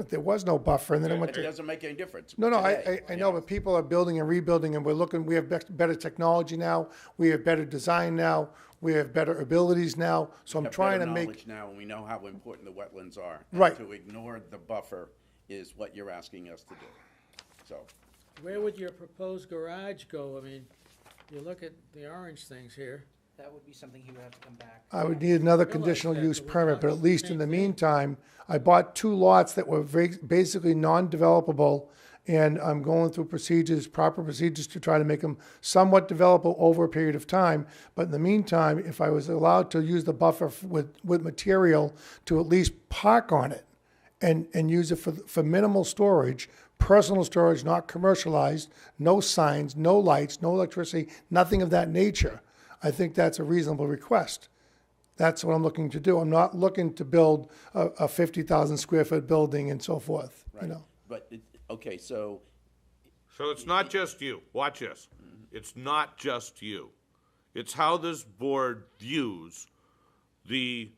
there was no buffer, and then it went It to. doesn't make any difference. No, today, I know, but people are building and rebuilding, and we're looking, we have better technology now, we have better design now, we have better abilities now, so I'm have trying to better make. knowledge now, and we know how important the wetlands are. And Right. to ignore the buffer is what you're asking us to do. So, Where would your proposed garage go? I mean, you look at the orange things here. That would be something he would have to come back. I would need another Realize conditional that, use but we're permit, but talking at least the in the same thing. meantime, I bought 2 lots that were basically non-developable, and I'm going through procedures, proper procedures to try to make them somewhat developable over a period of time. But in the meantime, if I was allowed to use the buffer with material to at least park on it and use it for minimal storage, personal storage, not commercialized, no signs, no lights, no electricity, nothing of that nature, I think that's a reasonable request. That's what I'm looking to do. I'm not looking to build a 50,000 square foot building and so forth, you right. know. But, okay, so, So it's not just you. Watch this. It's not just you. It's how this board views the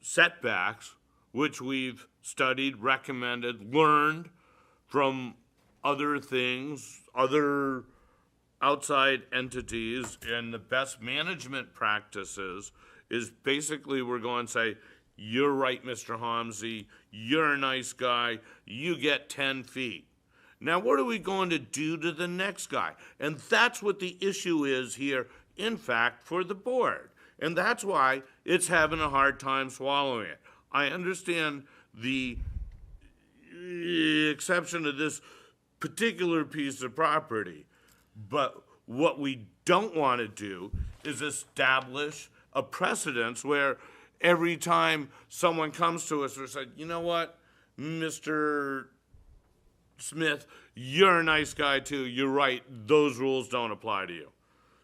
setbacks, which we've studied, recommended, learned from other things, other outside entities, and the best management practices is basically we're going to say, you're right, Mr. Homsey, you're a nice guy, you get 10 feet. Now, what are we going to do to the next guy? And that's what the issue is here, in fact, for the board. And that's why it's having a hard time swallowing it. I understand the exception of this particular piece of property, but what we don't want to do is establish a precedence where every time someone comes to us and says, you know what, Mr. Smith, you're a nice guy too, you're right, those rules don't apply to you.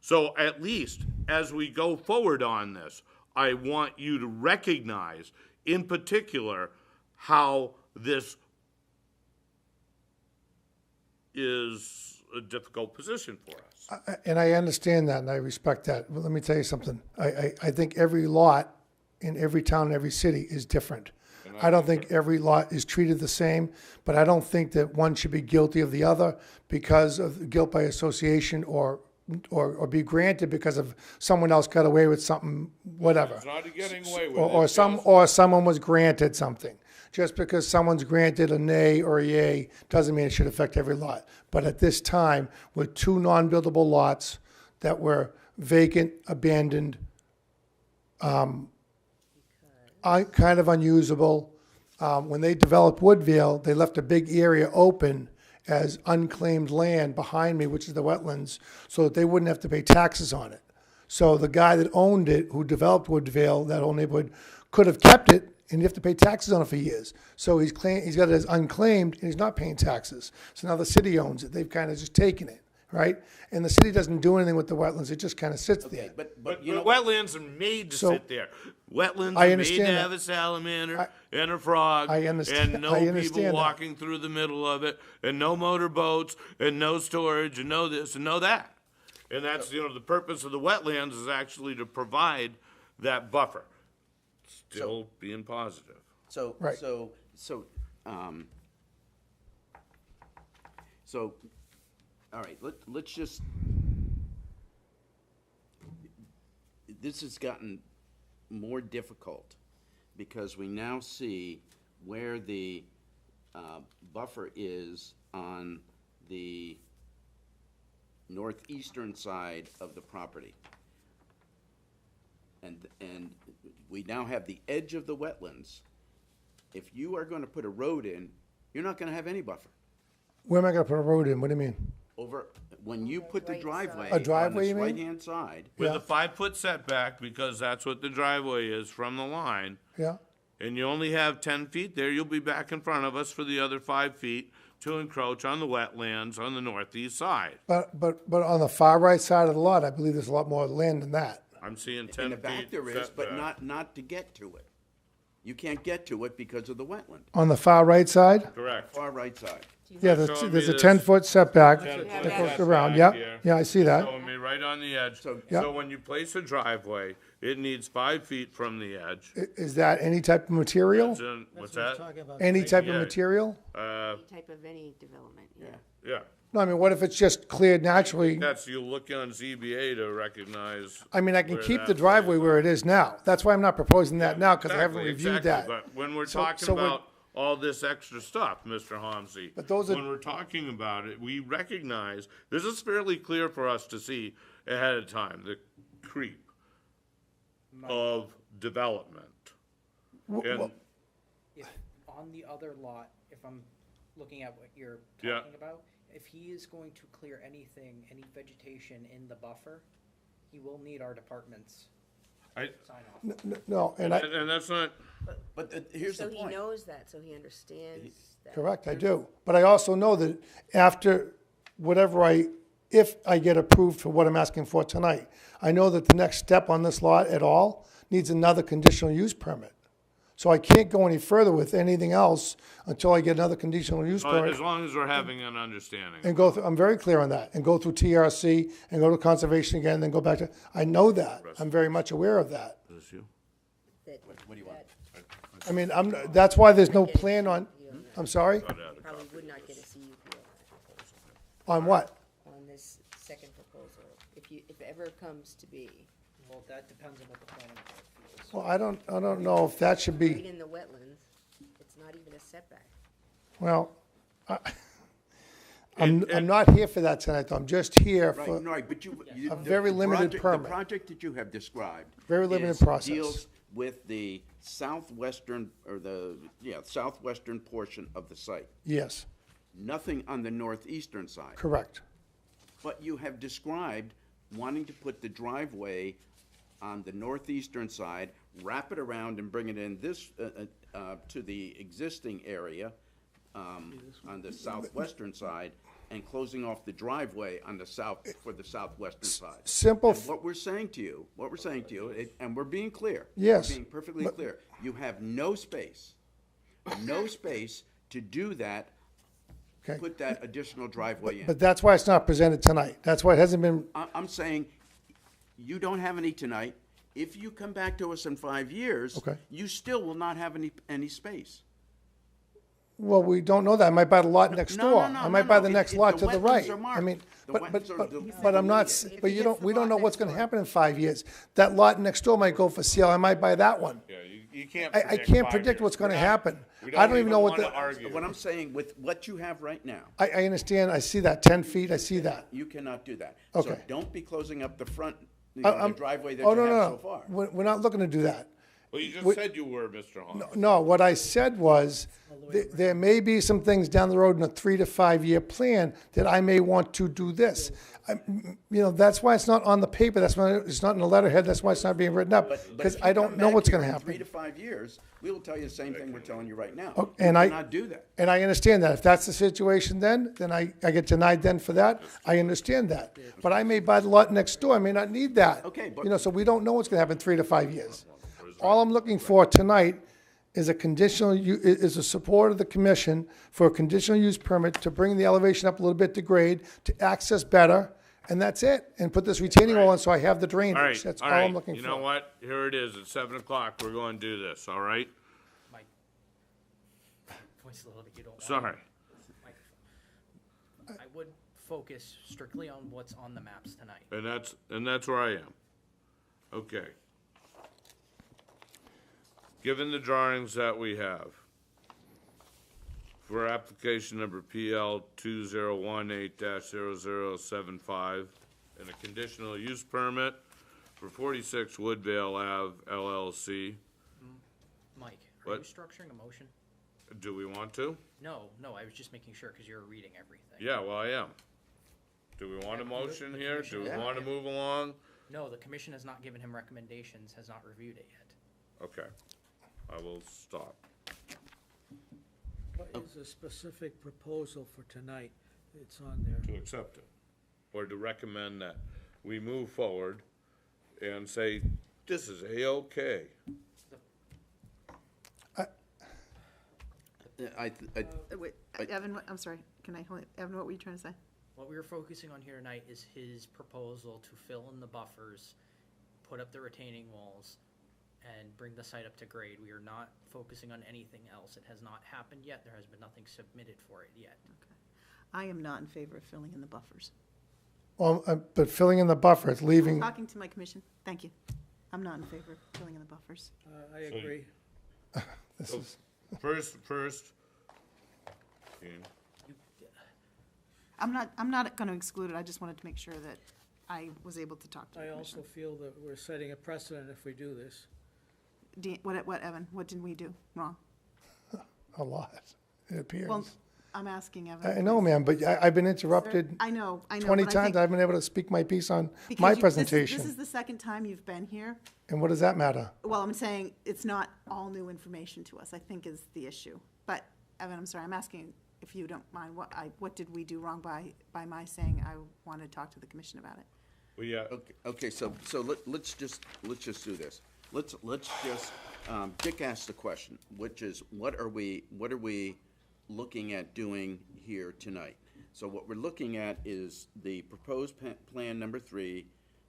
So at least as we go forward on this, I want you to recognize in particular how this is a difficult position for us. And I understand that, and I respect that. But let me tell you something. I think every lot in every town and every city is different. I don't think every lot is treated the same, but I don't think that one should be guilty of the other because of guilt by association or be granted because of someone else got away with something, whatever. It's not getting away with Or it. someone was granted something. Just because someone's granted a nay or a yay doesn't mean it should affect every lot. But at this time, with 2 non-buildable lots that were vacant, abandoned, kind of unusable, when they developed Woodville, they left a big area open as unclaimed land behind me, which is the wetlands, so that they wouldn't have to pay taxes on it. So the guy that owned it, who developed Woodville, that whole neighborhood, could have kept it, and you have to pay taxes on it for years. So he's got it as unclaimed, and he's not paying taxes. So now the city owns it. They've kind of just taken it, right? And the city doesn't do anything with the wetlands. It just kind of sits okay, there. but But you know. wetlands are made to So- sit there. Wetlands I are made understand to that. have a salamander and a frog. I understand- And I no people understand that. walking through the middle of it, and no motorboats, and no storage, and no this, and no that. And that's, the purpose of the wetlands is actually to provide that buffer. Still being positive. So, Right. so, all right, let's just, this has gotten more difficult because we now see where the buffer is on the northeastern side of the property. And we now have the edge of the wetlands. If you are going to put a road in, you're not going to have any buffer. Where am I going to put a road in? What do you mean? Over, when you put the driveway. A driveway, you on mean? this right-hand side, With Yeah. a 5-foot setback, because that's what the driveway is from the line, Yeah? and you only have 10 feet there, you'll be back in front of us for the other 5 feet to encroach on the wetlands on the northeast side. But on the far right side of the lot, I believe there's a lot more land than that. I'm seeing in 10 the back feet there is, but setback. not to get to it. You can't get to it because of the wetland, On the far right side? Correct. far right side. Yeah, Showing there's me there's a this 10-foot setback 10-foot that goes setback around, yeah, here. yeah, I see that. Showing me right on the edge. So- Yeah. So when you place a driveway, it needs 5 feet from the edge. Is that any type of material? That's in- What's that? Any type of Yeah. material? Any type of any development, yeah. Yeah. No, I mean, what if it's just cleared naturally? That's, you look on ZBA to recognize. I mean, I can where keep that the driveway is. where it is now. That's why I'm not proposing that now, because I haven't Exactly, reviewed that. exactly. But when we're So- talking so we're- about all this extra stuff, Mr. Homsey. But those are- When we're talking about it, we recognize, this is fairly clear for us to see ahead of time, the creep of development. And, If, on the other lot, if I'm looking at what you're Yeah. talking about, if he is going to clear anything, any vegetation in the buffer, he will need our department's I, sign off. No, and and that's not, But here's the So he point. knows that, so he understands that. correct, I do. But I also know that after whatever if I get approved for what I'm asking for tonight, I know that the next step on this lot at all needs another conditional use permit. So I can't go any further with anything else until I get another conditional use permit. as long as we're having an understanding. And go through, I'm very clear on that, and go through TRC and go to conservation again, and then go back to, I know that. I'm very much aware of that. Is this you? That- What do you want? that I mean, that's why there's no plan on, I'm sorry, Probably would not get a CUP on what? on this second proposal, if it ever comes to be, Well, that depends on what the planning board feels. Well, I don't know if that should right be, in the wetlands, it's not even a setback. well, I'm not here for that tonight, though. I'm just here Right, for, right, but you. A very limited permit. The project that you have described. Very limited is- process. Deals with the southwestern, southwestern portion of the site. yes, Nothing on the northeastern side. correct. But you have described wanting to put the driveway on the northeastern side, wrap it around and bring it in this, to the existing area, on the southwestern side, and closing off the driveway on the for the southwestern side. Simple, And what we're saying to you, and we're being clear. Yes, We're being perfectly but- clear. You have no space to do that, okay. put that additional driveway in. But that's why it's not presented tonight. That's why it hasn't been, I'm saying, you don't have any tonight. If you come back to us in 5 years, Okay. you still will not have any space. well, we don't know that. I might buy the lot next No, door. no, no, I might no, buy no. the next If lot the to the wetlands right. are I marked, mean, the but, wetlands are- but I'm not, If but he you gets don't, the we don't lot know what's next gonna door. happen in 5 years. That lot next door might go for sale. I might buy that one. Yeah, you can't I predict can't 5 predict years. what's gonna We're not- happen. we I don't even know what wanna the, argue. What I'm saying, with what you have right now, I understand. I see that 10 feet. I see that. you cannot do that. Okay. So don't be closing up the front, the I'm- driveway that Oh, you no, have no, so no. far. We're not looking to do that. Well, you just we- said you were, Mr. Hahn. No, what I said was, there may be some things down the road in a 3 to 5 year plan that I may want to do this. That's why it's not on the paper, that's why it's not in the letterhead, that's why it's not being written up, But because if I you don't come know back what's here gonna in 3 happen. to 5 years, we will tell you the same thing we're telling you right now. Oh, You and I- cannot do that. And I understand that, if that's the situation then I get denied then for that, I understand that. But I may buy the lot next door, I may not need that. Okay, but- So we don't know what's gonna happen in 3 to 5 years. All I'm looking for tonight is is a support of the commission for a conditional use permit to bring the elevation up a little bit to grade, to access better, and that's it. And put this retaining wall in so I have the All right, drainage. That's all all I'm right. looking for. You know what? Here it is. It's 7 o'clock. We're going to do this, all right? Mike. Voice a little bit, you don't want. Sorry. Microphone. I would focus strictly on what's on the maps tonight. And that's where I am. Okay. Given the drawings that we have, for application number PL 2018-0075, and a conditional use permit for 46 Woodvale Ave LLC, Mike, are What? you structuring a motion? do we want to? No, I was just making sure, because you're reading everything. Yeah, well, I am. Do we want a motion here? Do we want to move along? No, the commission has not given him recommendations, has not reviewed it yet. Okay. I will stop. What is a specific proposal for tonight? It's on there. To accept it, or to recommend that we move forward and say, this is A-okay. Wait, Evan, I'm sorry, can I, hold it? Evan, what were you trying to say? What we were focusing on here tonight is his proposal to fill in the buffers, put up the retaining walls, and bring the site up to grade. We are not focusing on anything else. It has not happened yet. There has been nothing submitted for it yet. I am not in favor of filling in the buffers. Well, but filling in the buffer, it's leaving, Talking to my commission, thank you. I'm not in favor of filling in the buffers. I agree. this is, First, Dean, I'm not gonna exclude it, I just wanted to make sure that I was able to talk to the I commission. also feel that we're setting a precedent if we do this. What, Evan, what did we do wrong? a lot, it appears. Well, I'm asking Evan. I know, ma'am, but I've been interrupted I know. 20 but I times. think- I've been able to speak my piece on because my This presentation. is the second time you've been here. And what does that matter? Well, I'm saying it's not all new information to us, I think is the issue. But, Evan, I'm sorry, I'm asking if you don't mind, what did we do wrong by my saying I want to talk to the commission about it? well, yeah, Okay, so let's just do this. Let's just, Dick asked the question, which is, what are we looking at doing here tonight? So what we're looking at is the proposed plan number 3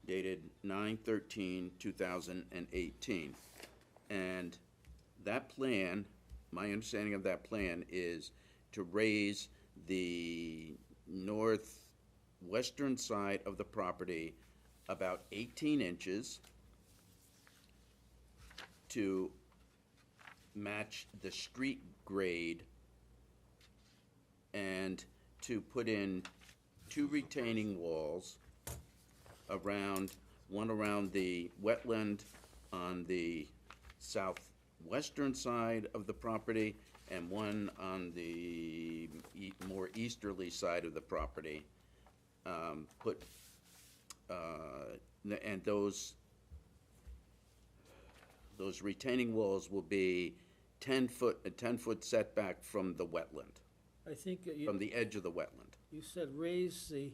dated 9/13/2018. And that plan, my understanding of that plan is to raise the northwestern side of the property about 18 inches to match the street grade and to put in 2 retaining walls one around the wetland on the southwestern side of the property and one on the more easterly side of the property. And those retaining walls will be a 10-foot setback from the wetland, I think that from the edge of the wetland. you said raise the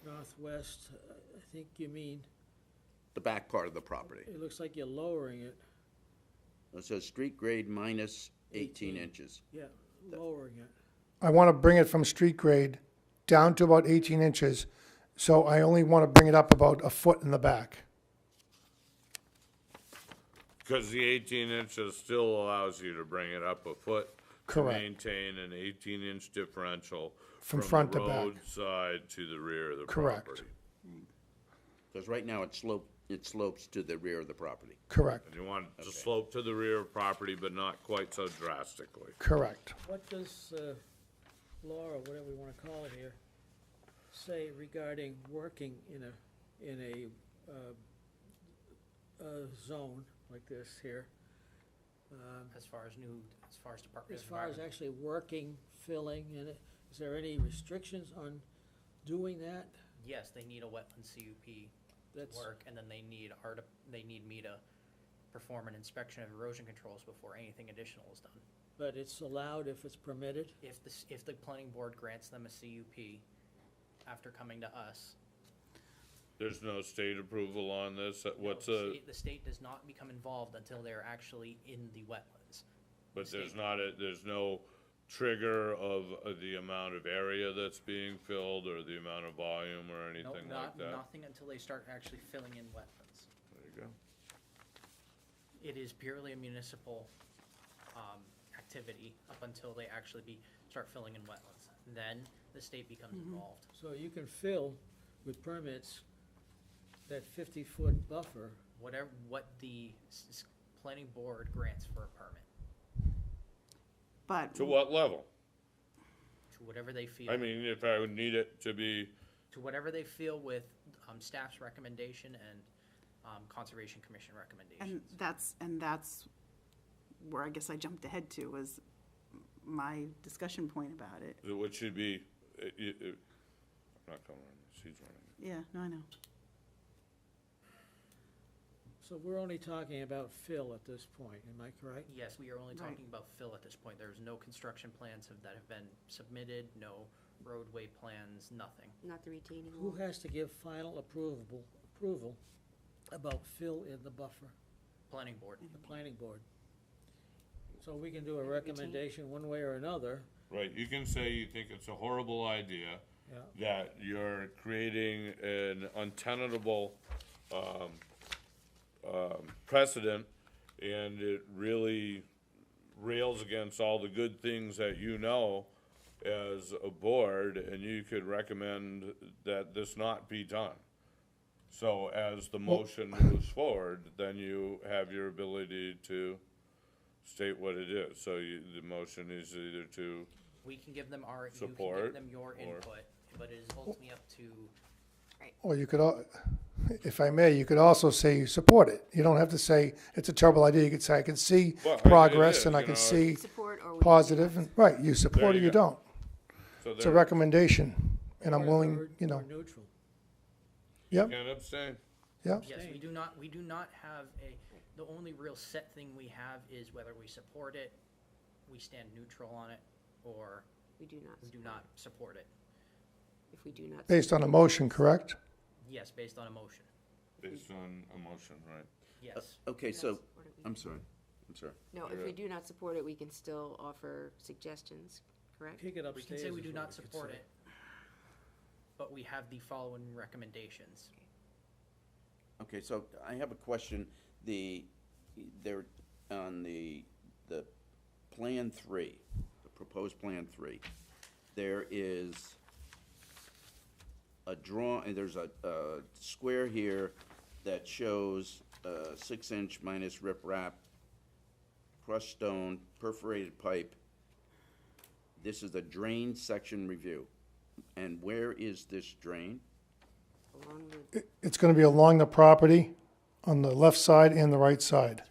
northwest, I think you mean, The back part of the property. it looks like you're lowering it. It says street grade minus 18 18. inches. Yeah, lowering it. I want to bring it from street grade down to about 18 inches, so I only want to bring it up about a foot in the back. because the 18 inches still allows you to bring it up a foot. Correct. To maintain an 18-inch differential. From front to back. From the roadside to the rear of the Correct. property. Because right now it slopes to the rear of the property. Correct, And you want it to slope to the rear of property, but not quite so drastically. correct. What does law, or whatever we want to call it here, say regarding working in a zone like this here? As far as Department As of far as Environment. actually working, filling in it, is there any restrictions on doing that? Yes, they need a wetland CUP That's, to work, and then they need me to perform an inspection of erosion controls before anything additional is done. but it's allowed if it's permitted? If the planning board grants them a CUP after coming to us. There's no state approval on this. What's no, a, the state does not become involved until they're actually in the wetlands. but there's no trigger of the amount of area that's being filled or the amount of volume or No, anything like that? nothing until they start actually filling in wetlands. There you go. It is purely a municipal activity up until they actually start filling in wetlands. Then the state becomes involved. So you can fill with permits that 50-foot buffer. What the planning board grants for a permit, But, To what level? to whatever they feel. I mean, if I would need it to be, To whatever they feel with staff's recommendation and Conservation Commission recommendations. and that's where I guess I jumped ahead to, was my discussion point about it. what should be, I'm not coming on this, he's running it. Yeah, no, I know. So we're only talking about fill at this point, am I correct? Yes, we are only Right. talking about fill at this point. There's no construction plans that have been submitted, no roadway plans, nothing. Not the retaining Who wall. has to give final approval about fill in the buffer? Planning board. The planning board. So we can do a recommendation one way or another. Right, you can say you think it's a horrible idea, Yeah. that you're creating an untenable, precedent, and it really rails against all the good things that you know as a board, and you could recommend that this not be done. So as the motion moves forward, then you have your ability to state what it is. So the motion is either to, We can give them our, you can Support, give them your or- input, but it is ultimately up to, Or you could, if I may, you could also say you support it. You don't have to say it's a terrible idea. You could say, I can see Well, it progress is, and I you can know, see Support or we. positive, and, right, you support or you you go. don't. so It's a there, recommendation, and I'm Or- willing, or- you or know, neutral. yep, can't abstain. yep. yes, we do not have the only real set thing we have is whether we support it, we stand neutral on it, or We do not. we do not support it. If we do not. Based on a motion, correct? Yes, based on a motion, Based on a motion, right? yes. Okay, do not so, support it, we I'm can- sorry, I'm sorry. No, if we do not support it, we can still offer suggestions, correct? Kick it We upstairs. can say we is do what not could support say. it, but we have the following recommendations. Okay, so I have a question. There, on the Plan 3, the proposed Plan 3, there is there's a square here that shows 6-inch minus riprap, crushed stone, perforated pipe. This is a drain section review. And where is this drain? Along the, It's gonna be along the property, on the left side and the right side.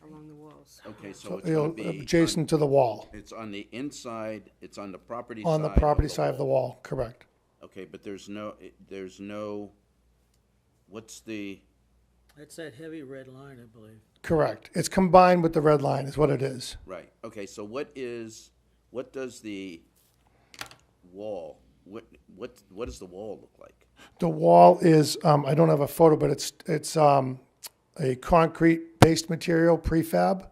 along the walls. Okay, so So, it's gonna it'll- be. adjacent to the wall, It's on the inside, it's on the property side. on the property side of the wall, correct. Okay, but there's no, what's the, That's that heavy red line, I believe. Correct. It's combined with the red line is what it is. right, okay, so what does the wall, what does the wall look like? The wall is, I don't have a photo, but it's a concrete-based material, prefab.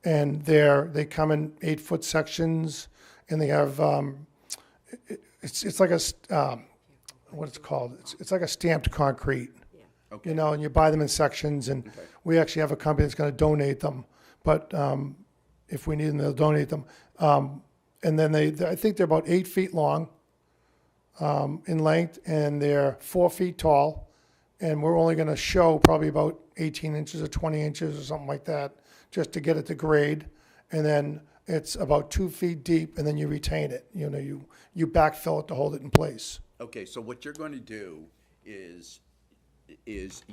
And they come in 8-foot sections, and they have, it's like what it's called? It's like a stamped concrete. Okay. You know, and you buy them in sections, and Okay. we actually have a company that's gonna donate them. But if we need them, they'll donate them. And then I think they're about 8 feet long in length, and they're 4 feet tall. And we're only gonna show probably about 18 inches or 20 inches or something like that, just to get it to grade. And then it's about 2 feet deep, and then you retain it. You know, you backfill it to hold it in place. Okay, so what you're going to do is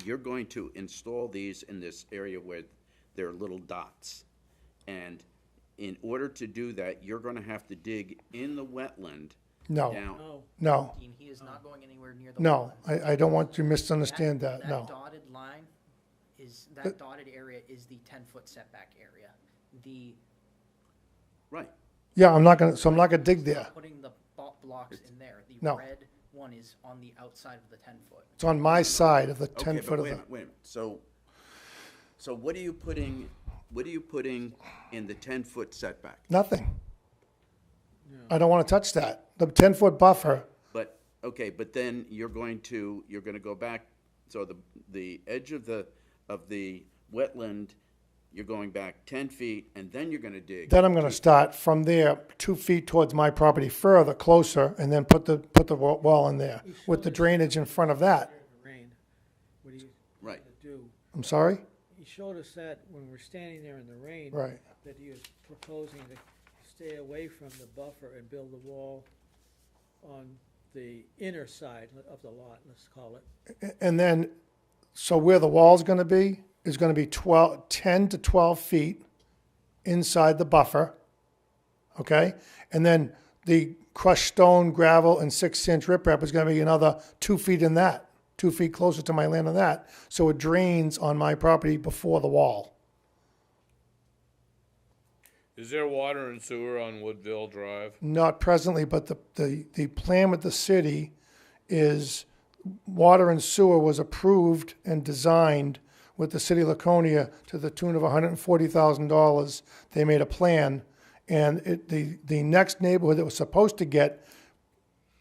you're going to install these in this area where there are little dots. And in order to do that, you're gonna have to dig in the wetland No, down. No, no, Dean, he is not going anywhere near the no. wetlands. I don't want you to misunderstand that, That no. dotted line that dotted area is the 10-foot setback area. The, Right, Yeah, I'm not gonna dig there. putting the blocks in there, the No. red one is on the outside of the 10-foot. It's on my side of the okay, 10 but foot of wait a the, minute, wait a minute. So what are you putting in the 10-foot setback? nothing. I don't wanna touch that. The 10-foot buffer, But, okay, but then you're gonna go back, so the edge of the wetland, you're going back 10 feet, and then you're gonna dig. then I'm gonna start from there 2 feet towards my property further, closer, and then put the wall in there with the drainage in front of that. the rain. What do you Right, do? I'm sorry? He showed us that when we're standing there in the rain. Right. That he was proposing to stay away from the buffer and build a wall on the inner side of the lot, let's call it. And then, so where the wall's gonna be is gonna be 10 to 12 feet inside the buffer, okay? And then the crushed stone, gravel, and 6-inch riprap is gonna be another 2 feet in that, 2 feet closer to my land on that. So it drains on my property before the wall. Is there water and sewer on Woodville Drive? Not presently, but the plan with the city is water and sewer was approved and designed with the city of Laconia to the tune of $140,000. They made a plan, and the next neighborhood that was supposed to get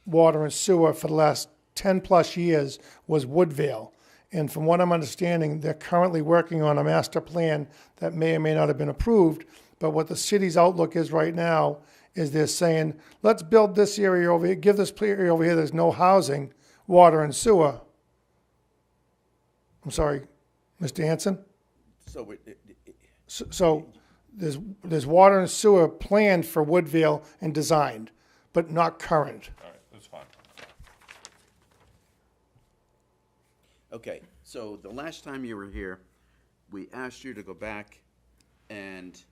water and sewer for the last 10-plus years was Woodvale. And from what I'm understanding, they're currently working on a master plan that may or may not have been approved. But what the city's outlook is right now is they're saying, let's build this area over here, give this area over here, there's no housing, water and sewer. I'm sorry, Mr. Hanson? So So there's water and sewer planned for Woodvale and designed, but not current. All right, that's fine. okay, so the last time you were here, we asked you to go back and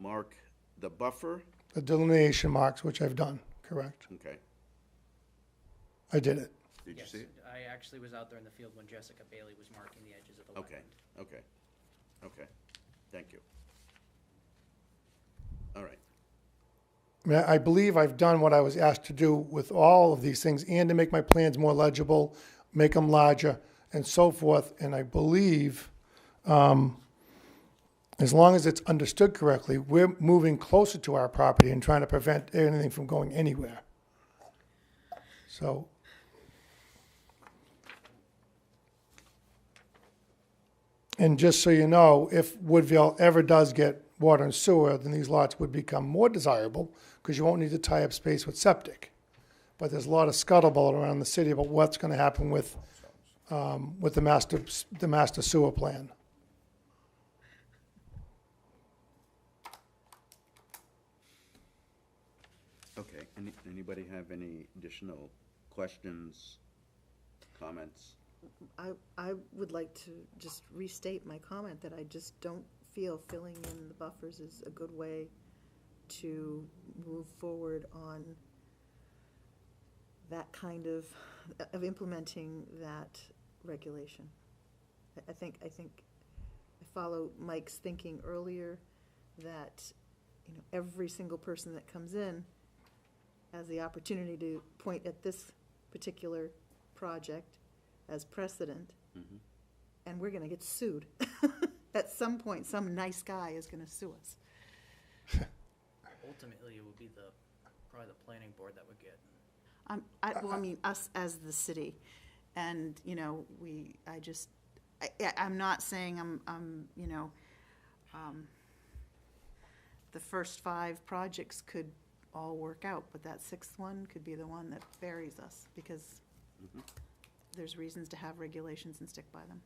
mark the buffer. The delineation marks, which I've done, correct? Okay, I did it. did you Yes, see it? I actually was out there in the field when Jessica Bailey was marking the edges of the Okay, wetland. okay, okay, thank you. All right, I mean, I believe I've done what I was asked to do with all of these things and to make my plans more legible, make them larger and so forth. And I believe, as long as it's understood correctly, we're moving closer to our property and trying to prevent anything from going anywhere. So, and just so you know, if Woodville ever does get water and sewer, then these lots would become more desirable because you won't need to tie up space with septic. But there's a lot of scuttlebutt around the city about what's going to happen with the master sewer plan. okay, anybody have any additional questions, comments? I would like to just restate my comment that I just don't feel filling in the buffers is a good way to move forward on that kind of implementing that regulation. I think I follow Mike's thinking earlier that, you know, every single person that comes in has the opportunity to point at this particular project as precedent, and we're gonna get sued. At some point, some nice guy is gonna sue us. Ultimately, it would be probably the planning board that would get. Well, I mean, us as the city, and, you know, I'm not saying you know, the first 5 projects could all work out, but that 6th one could be the one that buries us, because there's reasons to have regulations and stick by them.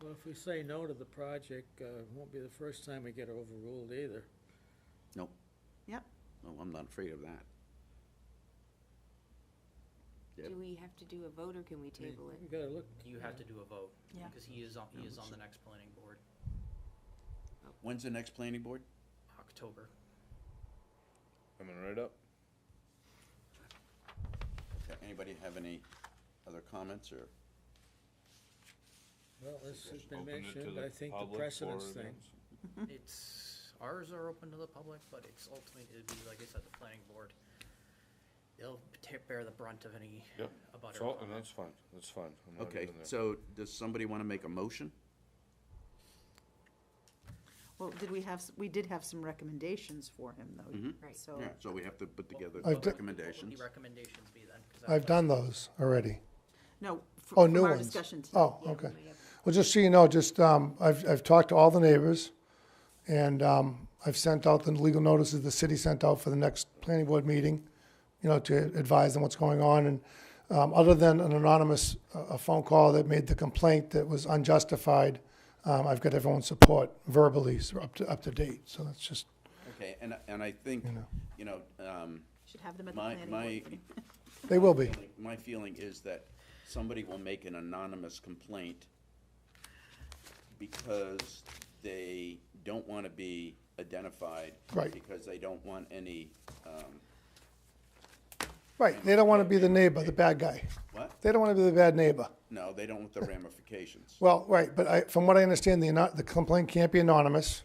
Well, if we say no to the project, it won't be the first time we get overruled either. No, Yep. no, I'm not afraid of that. Yep. Do we have to do a vote, or can we table it? We gotta look. You have to do a vote, Yeah. because he is on the next planning board, When's the next planning board? October. Coming right up. Okay, anybody have any other comments or? Well, this has been Open it to mentioned, the I think the public precedence for thing. Ours are open to the public, but it's ultimately, it'd be, like I said, the planning board. They'll bear the brunt of any Yep. abutter So, and comment. that's fine, that's fine. I'm not Okay, even there. so does somebody want to make a motion? Well, we did have some recommendations for him, though. Right. So, Yeah, so we have to put together I've What would recommendations. the recommendations be then? 'Cause I've done those already. no, Oh, from new our ones. discussion today. Oh, Yeah, we okay. might have- Well, just so you know, I've talked to all the neighbors, and I've sent out the legal notices the city sent out for the next planning board meeting, you know, to advise them what's going on. And other than an anonymous a phone call that made the complaint that was unjustified, I've got everyone's support verbally, so up to date. So that's just, Okay, and I think, you know, you know, Should have them at the my, planning my, board. they will be. my feeling is that somebody will make an anonymous complaint because they don't want to be identified. Right. Because they don't want any, Right, they don't want to be the neighbor, the bad guy. what? They don't want to be the bad neighbor. No, they don't want the ramifications. Well, right, but from what I understand, the complaint can't be anonymous,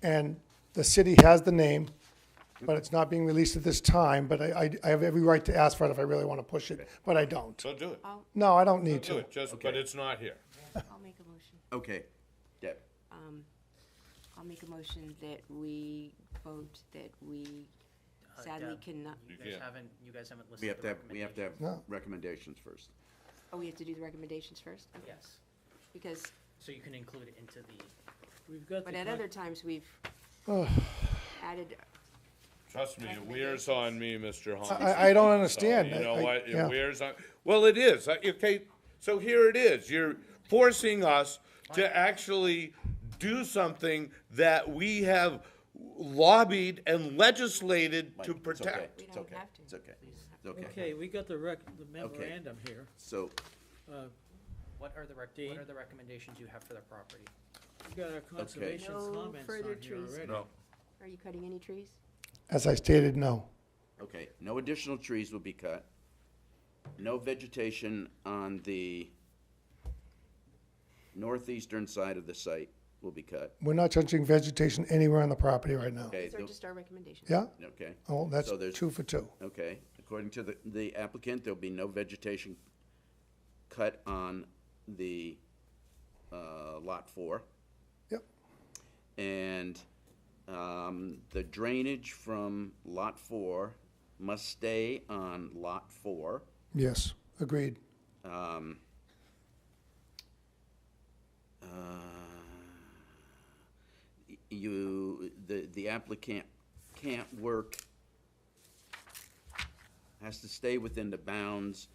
and the city has the name, but it's not being released at this time, but I have every right to ask for it if I really want to push it, but I don't. So do it. No, I don't So need do to. it, just, but it's not here. I'll make a motion. Okay, Deb, I'll make a motion that we vote that we sadly Deb, cannot, You You guys can't. haven't we listed have the to have, we have to have No. recommendations first. oh, we have to do the recommendations first? Okay. Yes, Because, so you can include it into the, We've got but the at con- other times, we've added, Trust me, it wears on me, Mr. Holmes. I don't So, understand. you know I- what, it yeah. wears on, well, it is, okay, so here it is, you're forcing us to actually do something that we have lobbied and legislated Mike, to it's okay, protect. We it's don't okay, have to. it's okay, it's okay. Okay, we got the memorandum here. So, what are Dean? the recommendations you have for the property? We got our conservation No comments further on here trees. already. No, are you cutting any trees? As I stated, no. okay, no additional trees will be cut. No vegetation on the northeastern side of the site will be cut, We're not touching vegetation anywhere on the property right now. okay? These are just our recommendations. Yeah? Okay, Oh, that's So there's- 2 for 2. okay. According to the applicant, there'll be no vegetation cut on the, lot 4. Yep. And, the drainage from lot 4 must stay on lot 4. Yes, agreed. The applicant can't work, has to stay within the bounds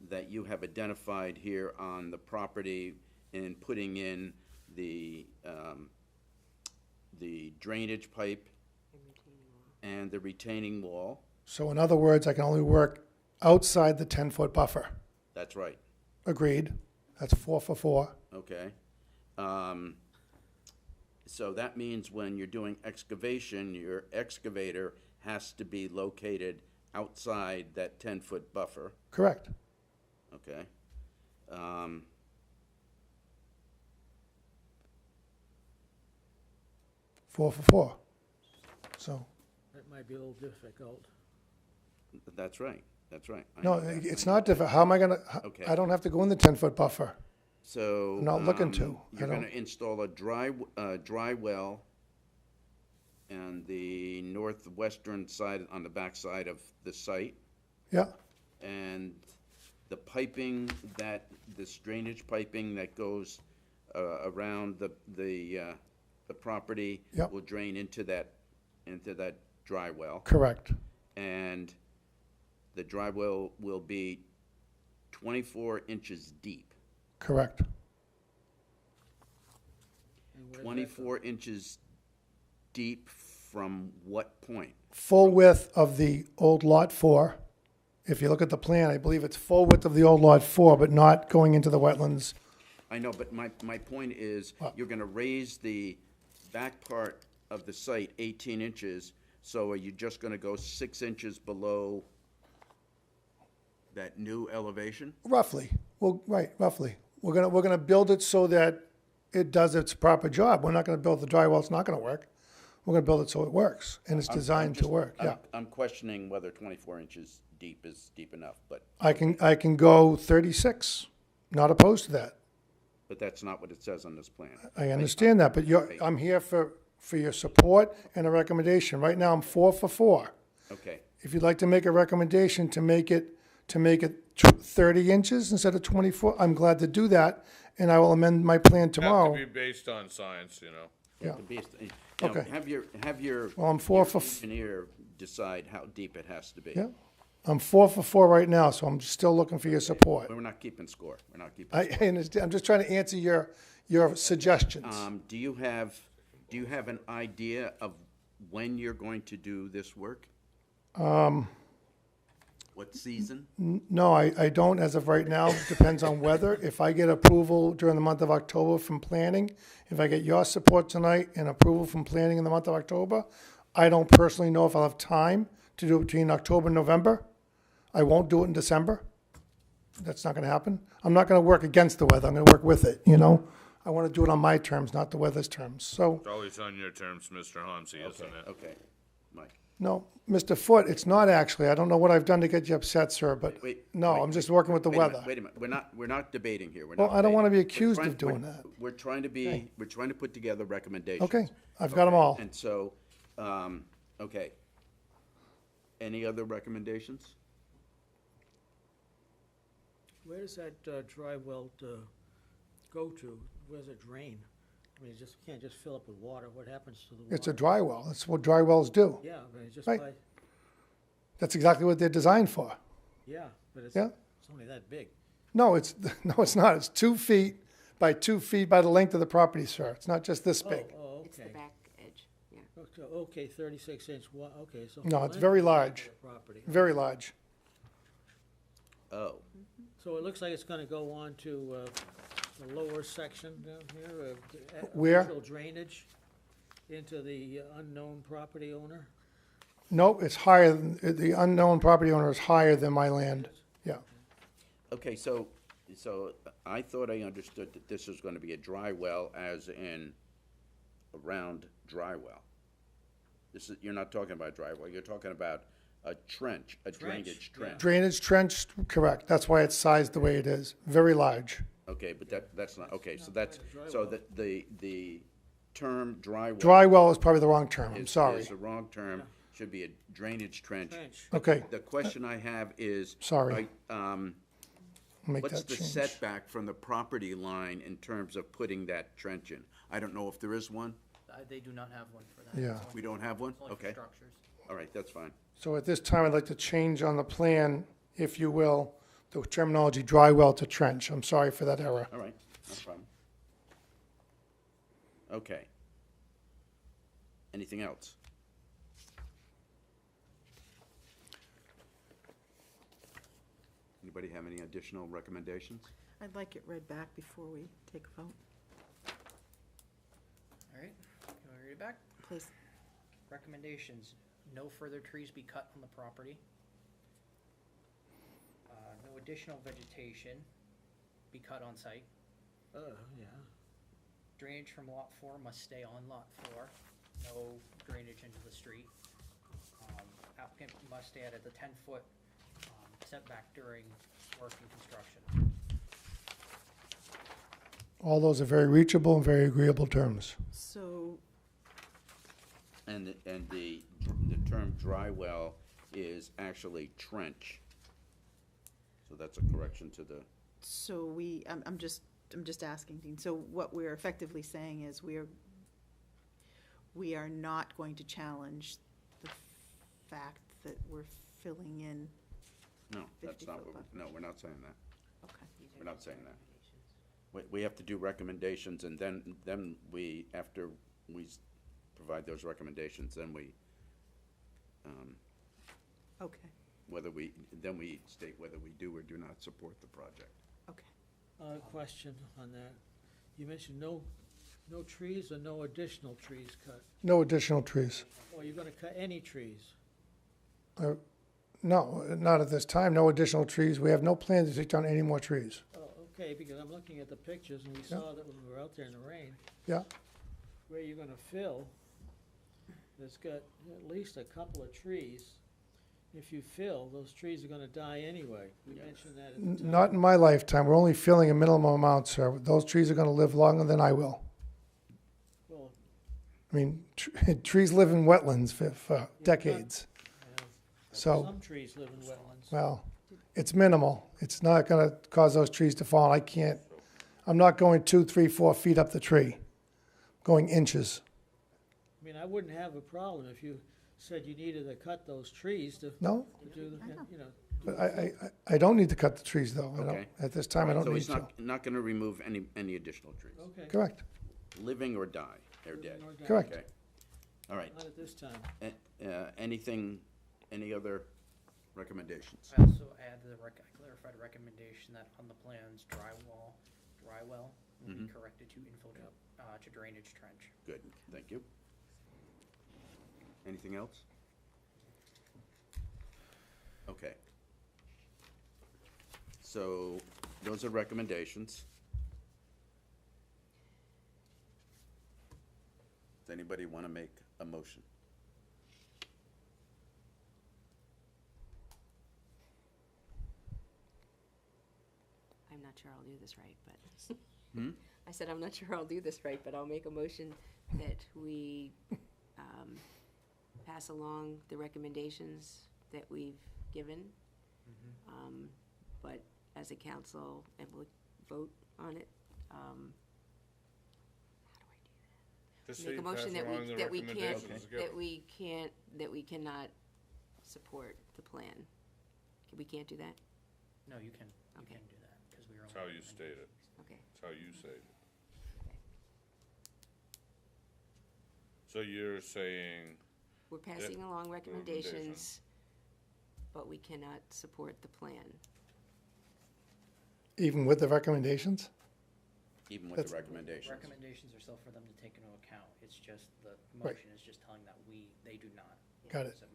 that you have identified here on the property in putting in the drainage pipe and the retaining wall. So in other words, I can only work outside the 10-foot buffer. That's right, Agreed. That's 4 for 4. okay? So that means when you're doing excavation, your excavator has to be located outside that 10-foot buffer, Correct. okay? 4 for 4. So, That might be a little difficult. That's right, that's right. I no, know that. it's not different. How am I gonna, Okay. I don't have to go in the 10-foot buffer. So. I'm not looking to. I You're gonna don't- install a dry well on the northwestern side, on the back side of the site. Yeah, And the piping this drainage piping that goes, around the property. Yep. Will drain into that dry well. correct. And the dry well will be 24 inches deep. Correct. And where's that 24 inches deep from what point? Full width of the old Lot 4. If you look at the plan, I believe it's full width of the old Lot 4, but not going into the wetlands. I know, but my point is, What? you're gonna raise the back part of the site 18 inches, so are you just gonna go 6 inches below that new elevation? Roughly. Well, right, roughly. We're gonna build it so that it does its proper job. We're not gonna build the dry well, it's not gonna work. We're gonna build it so it works, and it's I'm designed to just- work, yeah. I'm questioning whether 24 inches deep is deep enough, but I can go 36, not opposed to that. that's not what it says on this plan. I understand that, but I'm here for your support and a recommendation. Right now, I'm 4 for 4. Okay, If you'd like to make a recommendation to make it 30 inches instead of 24, I'm glad to do that, and I will amend my plan have to tomorrow. be based on science, you know. Yeah. the base- now, Okay. have your Well, I'm 4 for, engineer decide how deep it has to be. yeah. I'm 4 for 4 right now, so I'm still looking for your support. But we're not keeping score, we're not keeping. I understand, I'm just trying to answer your suggestions. Do you have an idea of when you're going to do this work? What season? No, I don't as of right now. Depends on weather. If I get approval during the month of October from planning, if I get your support tonight and approval from planning in the month of October, I don't personally know if I'll have time to do it between October and November. I won't do it in December. That's not gonna happen. I'm not gonna work against the weather. I'm gonna work with it, you know? I wanna do it on my terms, not the weather's terms. So, It's always on your terms, Mr. Homsey, isn't it? Okay, Mike. No, Mr. Foot, it's not actually. I don't know what I've done to get you upset, sir, but no, I'm just working with the weather. Wait a minute, we're not debating here. We're Well, not I don't wanna debating. be accused We're of trying- doing we're- that. We're trying to put together recommendations. Okay, I've got 'em Okay, all. And so, okay. Any other recommendations? Where does that dry well go to? Where's it drain? I mean, you can't just fill up with water. What happens to the water? It's a dry well. That's what dry wells do. Yeah, but it's just Right. by, That's exactly what they're designed for. yeah, but it's Yeah. only that big. No, it's, no, it's not. It's 2 feet by 2 feet by the length of the property, sir. It's not just this big. Oh, It's the okay. back edge, yeah. Okay, 36 inch, okay, so. No, the it's length very of the large. Property. Very large. Oh, So it looks like it's gonna go on to the lower section down here, Where? actual drainage into the unknown property owner? No, it's higher, the unknown property owner is higher than my land. Yeah. okay, so I thought I understood that this was gonna be a dry well as in a round dry well. This is, you're not talking about dry well, you're talking about a trench, a drainage yeah. trench. Drainage trench, correct. That's why it's sized the way it is. Very large. Okay, but that's not, okay, so that's, so the term dry well. Dry well is probably the wrong term. I'm is- sorry. Is the wrong term, should be a drainage trench. Trench. Okay, The question I have is. Sorry. right, make What's that the change. setback from the property line in terms of putting that trench in? I don't know if there is one. They do not have one for that. Yeah. It's only- We don't have one? it's only for Okay. structures. All right, that's fine. So at this time, I'd like to change on the plan, if you will, the terminology dry well to trench. I'm sorry for that error. All right, no problem. Okay. Anything else? Anybody have any additional recommendations? I'd like it read back before we take a vote, All right, you want to read it back? please. Recommendations, no further trees be cut on the property. No additional vegetation be cut on site. Yeah. Drainage from lot 4 must stay on lot 4. No drainage into the street. Applicant must add at the 10-foot setback during work and construction. All those are very reachable and very agreeable terms. So, And the term dry well is actually trench. So that's a correction to the, so I'm just asking, Dean, so what we're effectively saying is we are not going to challenge the fact that we're filling in, no, that's 50 not foot what, buffer. no, we're not saying that. okay. We're not saying that. We have to do recommendations, and then we, after we provide those recommendations, then we, Okay, then we state whether we do or do not support the project. okay. Question on that. You mentioned no trees or no additional trees cut? No additional trees. Or you're gonna cut any trees? No, not at this time. No additional trees. We have no plans to take down any more trees. Oh, okay, because I'm looking at the pictures and we saw that when we were out there in the rain, Yeah, where you're gonna fill, there's got at least a couple of trees. If you fill, those trees are gonna die anyway. We mentioned that at the time. not in my lifetime. We're only filling a minimum amount, sir. Those trees are gonna live longer than I will. Well, I mean, trees live in wetlands for decades. So, some trees live in wetlands. well, it's minimal. It's not gonna cause those trees to fall. I'm not going 2, 3, 4 feet up the tree. I'm going inches. I mean, I wouldn't have a problem if you said you needed to cut those trees to No, do, you know. but I don't need to cut the trees, though. I don't, Okay. at this time, I don't So need he's to. not gonna remove any additional trees, Okay. Correct, living or die, or dead. Or down. correct. Okay, all right. Not at this time. Anything, any other recommendations? I also add I clarified a recommendation that on the plans, dry well will be corrected to to drainage trench. Good, thank you. Anything else? Okay. So, those are recommendations. Does anybody want to make a motion? I'm not sure I'll do this right, but. I said, I'm not sure I'll do this right, but I'll make a motion that we, pass along the recommendations that we've given. But as a council, and we'll vote on it, how do I do Just that? Make a motion that along the we can't, recommendations given. that we cannot support the plan. We can't do that? No, you can Okay. do that, because we were. That's how you state it. Okay. That's how you say it. So you're saying, We're passing along recommendations, but we cannot support the plan. Even with the recommendations? Even with That's- the recommendations. Recommendations are still for them to take into account, it's just, the Right. motion is just telling that they do not. Got it. So,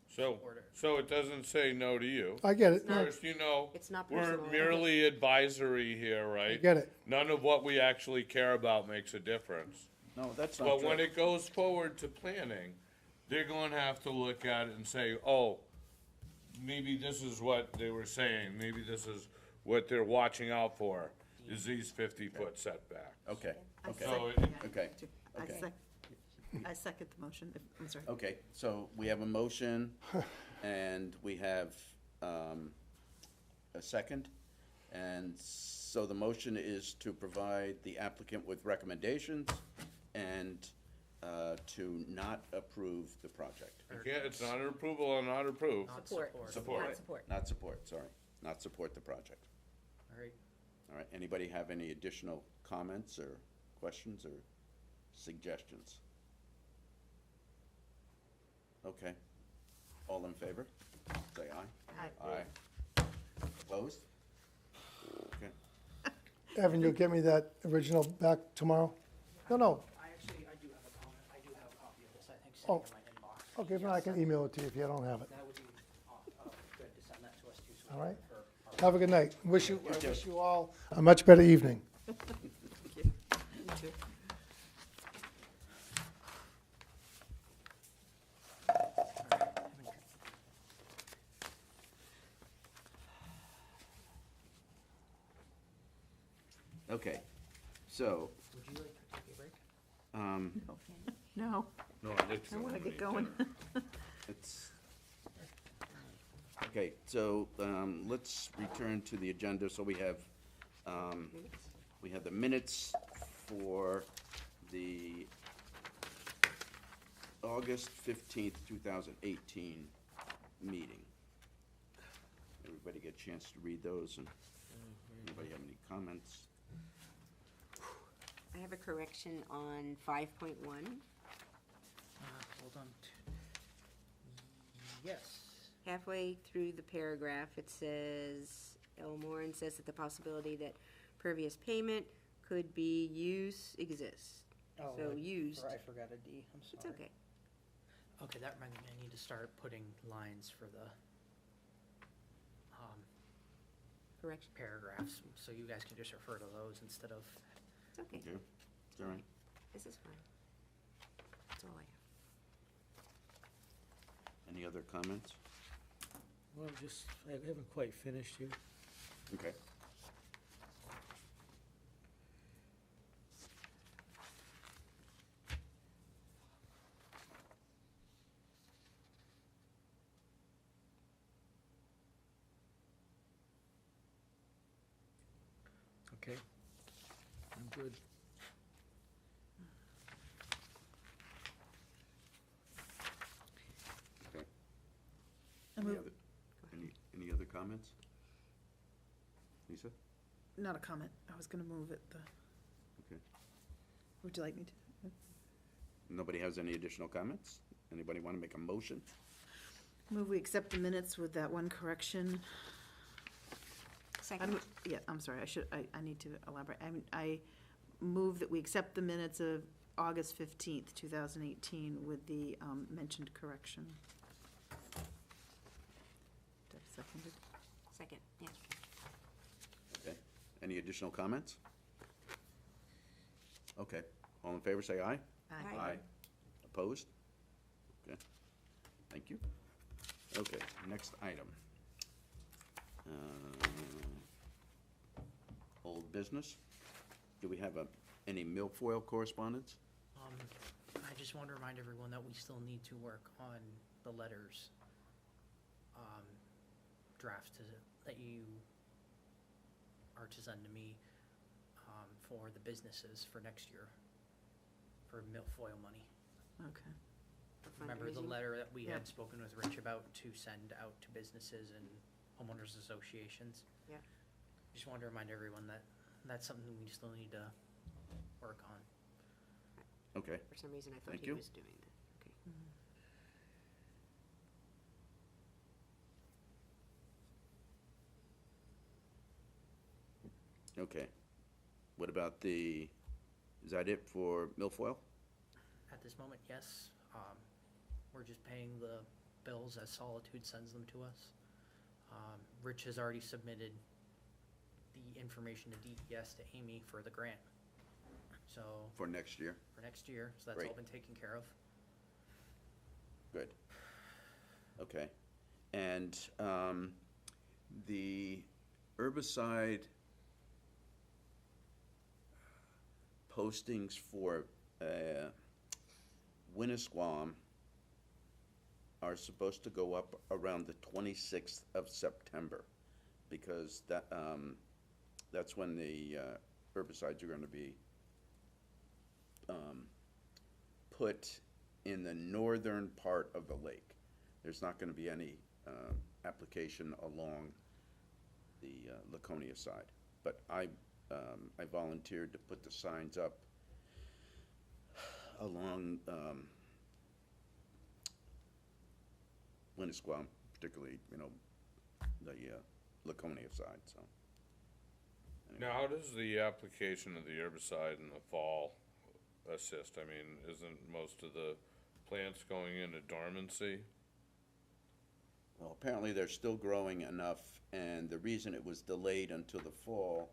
so, Order. so it doesn't say no to you. I get it. not- First, you know, It's not we're personal. merely advisory here, I right? get it. None of what we actually care about makes a difference. No, that's not But true. when it goes forward to planning, they're gonna have to look at it and say, oh, maybe this is what they were saying, maybe this is what they're watching out for, is these 50-foot setback. Okay, okay, So, okay, I okay. I second the motion, I'm sorry. Okay, so we have a motion and we have a second. And so the motion is to provide the applicant with recommendations and to not approve the project. yeah, it's not an approval or not approve. Not Support. Support. Not support. Not support, sorry, not support the project. All right, All right, anybody have any additional comments or questions or suggestions? Okay, all in favor, say aye. Aye. Opposed? Okay, Evan, you'll get me that original back tomorrow? No, no. I do have a comment, I do have a copy of this, I think, Oh. sitting in my inbox. Okay, then I can email it to you if you don't have it. That would be, good to send that to us too, so. All right. for our- Have a good night. I wish you all a much better evening. okay, so, Would you like to take a break? No, No, I wanna get going. it's, okay, so, let's return to the agenda, so we have the minutes for the August 15th, 2018 meeting. Everybody get a chance to read those, and anybody have any comments? I have a correction on 5.1. Hold on. Yes. Halfway through the paragraph, it says, Elmoran says that the possibility that pervious pavement could be exists. Oh, So used, Or I forgot a D, I'm it's sorry. okay. Okay, that reminds me, I need to start putting lines for the, Correction, paragraphs, so you guys can just refer to those instead of, it's okay. Okay, it's all right. This is fine. That's all I have. Any other comments? Well, I haven't quite finished here. Okay. Okay. I'm good. Okay. I Any move- other, any other comments? Lisa? Not a comment, I was gonna move it, Okay. would you like me to? Nobody has any additional comments? Anybody want to make a motion? Move we accept the minutes with that one correction. Second, Yeah, I'm sorry, I need to elaborate. I move that we accept the minutes of August 15th, 2018 with the mentioned correction. Did I second it? second, yeah. Okay. Any additional comments? Okay. All in favor, say aye. Aye. Opposed? Okay. Thank you. Okay, next item. old business. Do we have any milfoil correspondence? I just want to remind everyone that we still need to work on the letters, draft that you are to send to me, for the businesses for next year, for milfoil money. Okay. For Remember the fundraising? letter that we Yeah. had spoken with Rich about to send out to businesses and homeowners associations? Yeah. Just wanted to remind everyone that that's something we still need to work on. Okay, For some reason, I thought Thank he you. was doing that. Okay. okay. What about is that it for milfoil? At this moment, yes. We're just paying the bills as Solitude sends them to us. Rich has already submitted the information to DES to Amy for the grant. So, For next year? for next year, so that's all Great. been taken care of. Good. Okay. And the herbicide postings for Winnisquam are supposed to go up around the 26th of September, because that's when the herbicides are going to be put in the northern part of the lake. There's not going to be any application along the Laconia side. But I volunteered to put the signs up along Winnisquam, particularly, the Laconia side, so. Anyway. Now, how does the application of the herbicide in the fall assist? I mean, isn't most of the plants going into dormancy? Well, apparently they're still growing enough, and the reason it was delayed until the fall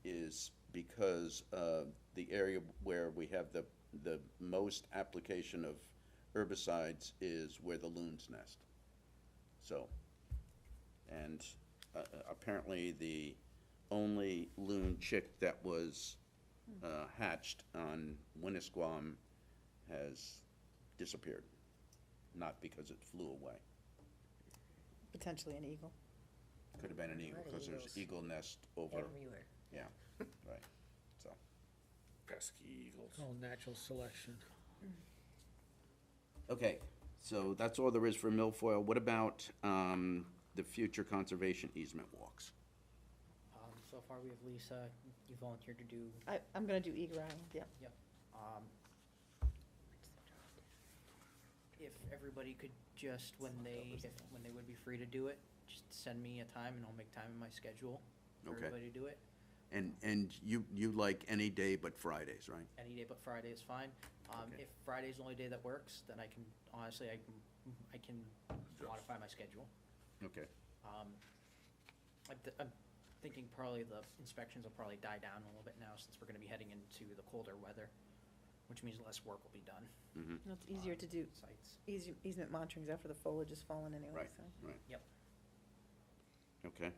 is because the area where we have the most application of herbicides is where the loons nest. So, and apparently the only loon chick that was hatched on Winnisquam has disappeared, not because it flew away. Potentially an eagle. Could have been an eagle, Lot of because there's eagles. eagle nest over, Everywhere. yeah, right, so. Pesky eagles. All natural selection. Okay, so that's all there is for milfoil. What about the future conservation easement walks? So far, we have Lisa, you volunteered to do, I'm gonna do Eager Island, yeah. um, if everybody could just, when they would be free to do it, just send me a time and I'll make time in my schedule for Okay. everybody to do it. And you like any day but Fridays, right? Any day but Friday is fine. Okay. If Friday's the only day that works, then I can, honestly, I can modify my schedule. Okay, I'm thinking probably the inspections will probably die down a little bit now since we're gonna be heading into the colder weather, which means less work will be done. No, it's easier to do Sites. easement monitorings after the foliage is fallen anyway, right, so. right. Yep. Okay.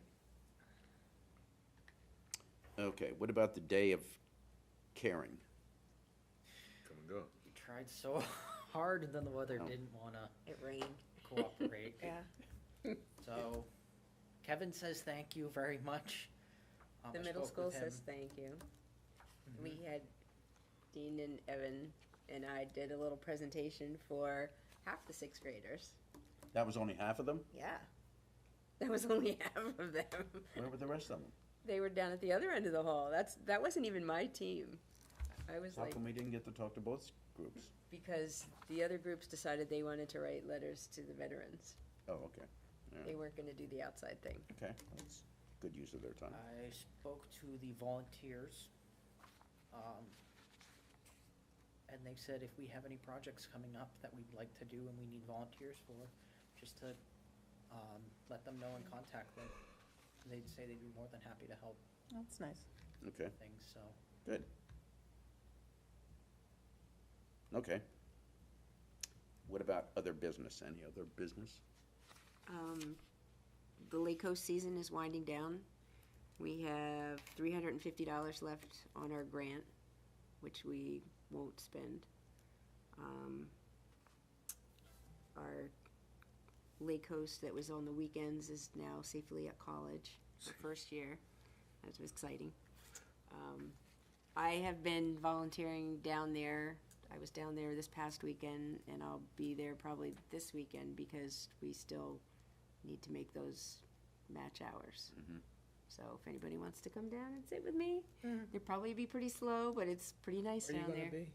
Okay, what about the day of caring? Come and go. We tried so hard and then the weather Oh. didn't wanna It rained. cooperate. Yeah. So Kevin says thank you very much. The I middle spoke school with him. says thank you. Mhm. We had Dean and Evan and I did a little presentation for half the sixth graders. That was only half of them? Yeah. That was only half of them. Where were the rest of them? They were down at the other end of the hall. That wasn't even my team. I was How like, come we didn't get to talk to both groups? because the other groups decided they wanted to write letters to the veterans. Oh, okay. All They right. weren't gonna do the outside thing. Okay, that's good use of their time. I spoke to the volunteers. And they said if we have any projects coming up that we'd like to do and we need volunteers for, just to, let them know and contact them. They'd say they'd be more than happy to help That's nice. Okay, things, so. good. Okay. What about other business? Any other business? The Lake Coast season is winding down. We have $350 left on our grant, which we won't spend. Our lake host that was on the weekends is now safely at college for first year. That was exciting. I have been volunteering down there. I was down there this past weekend, and I'll be there probably this weekend because we still need to make those match hours. So if anybody wants to come down and sit with me, they'll probably be pretty slow, but it's pretty nice Where are you down gonna there. be?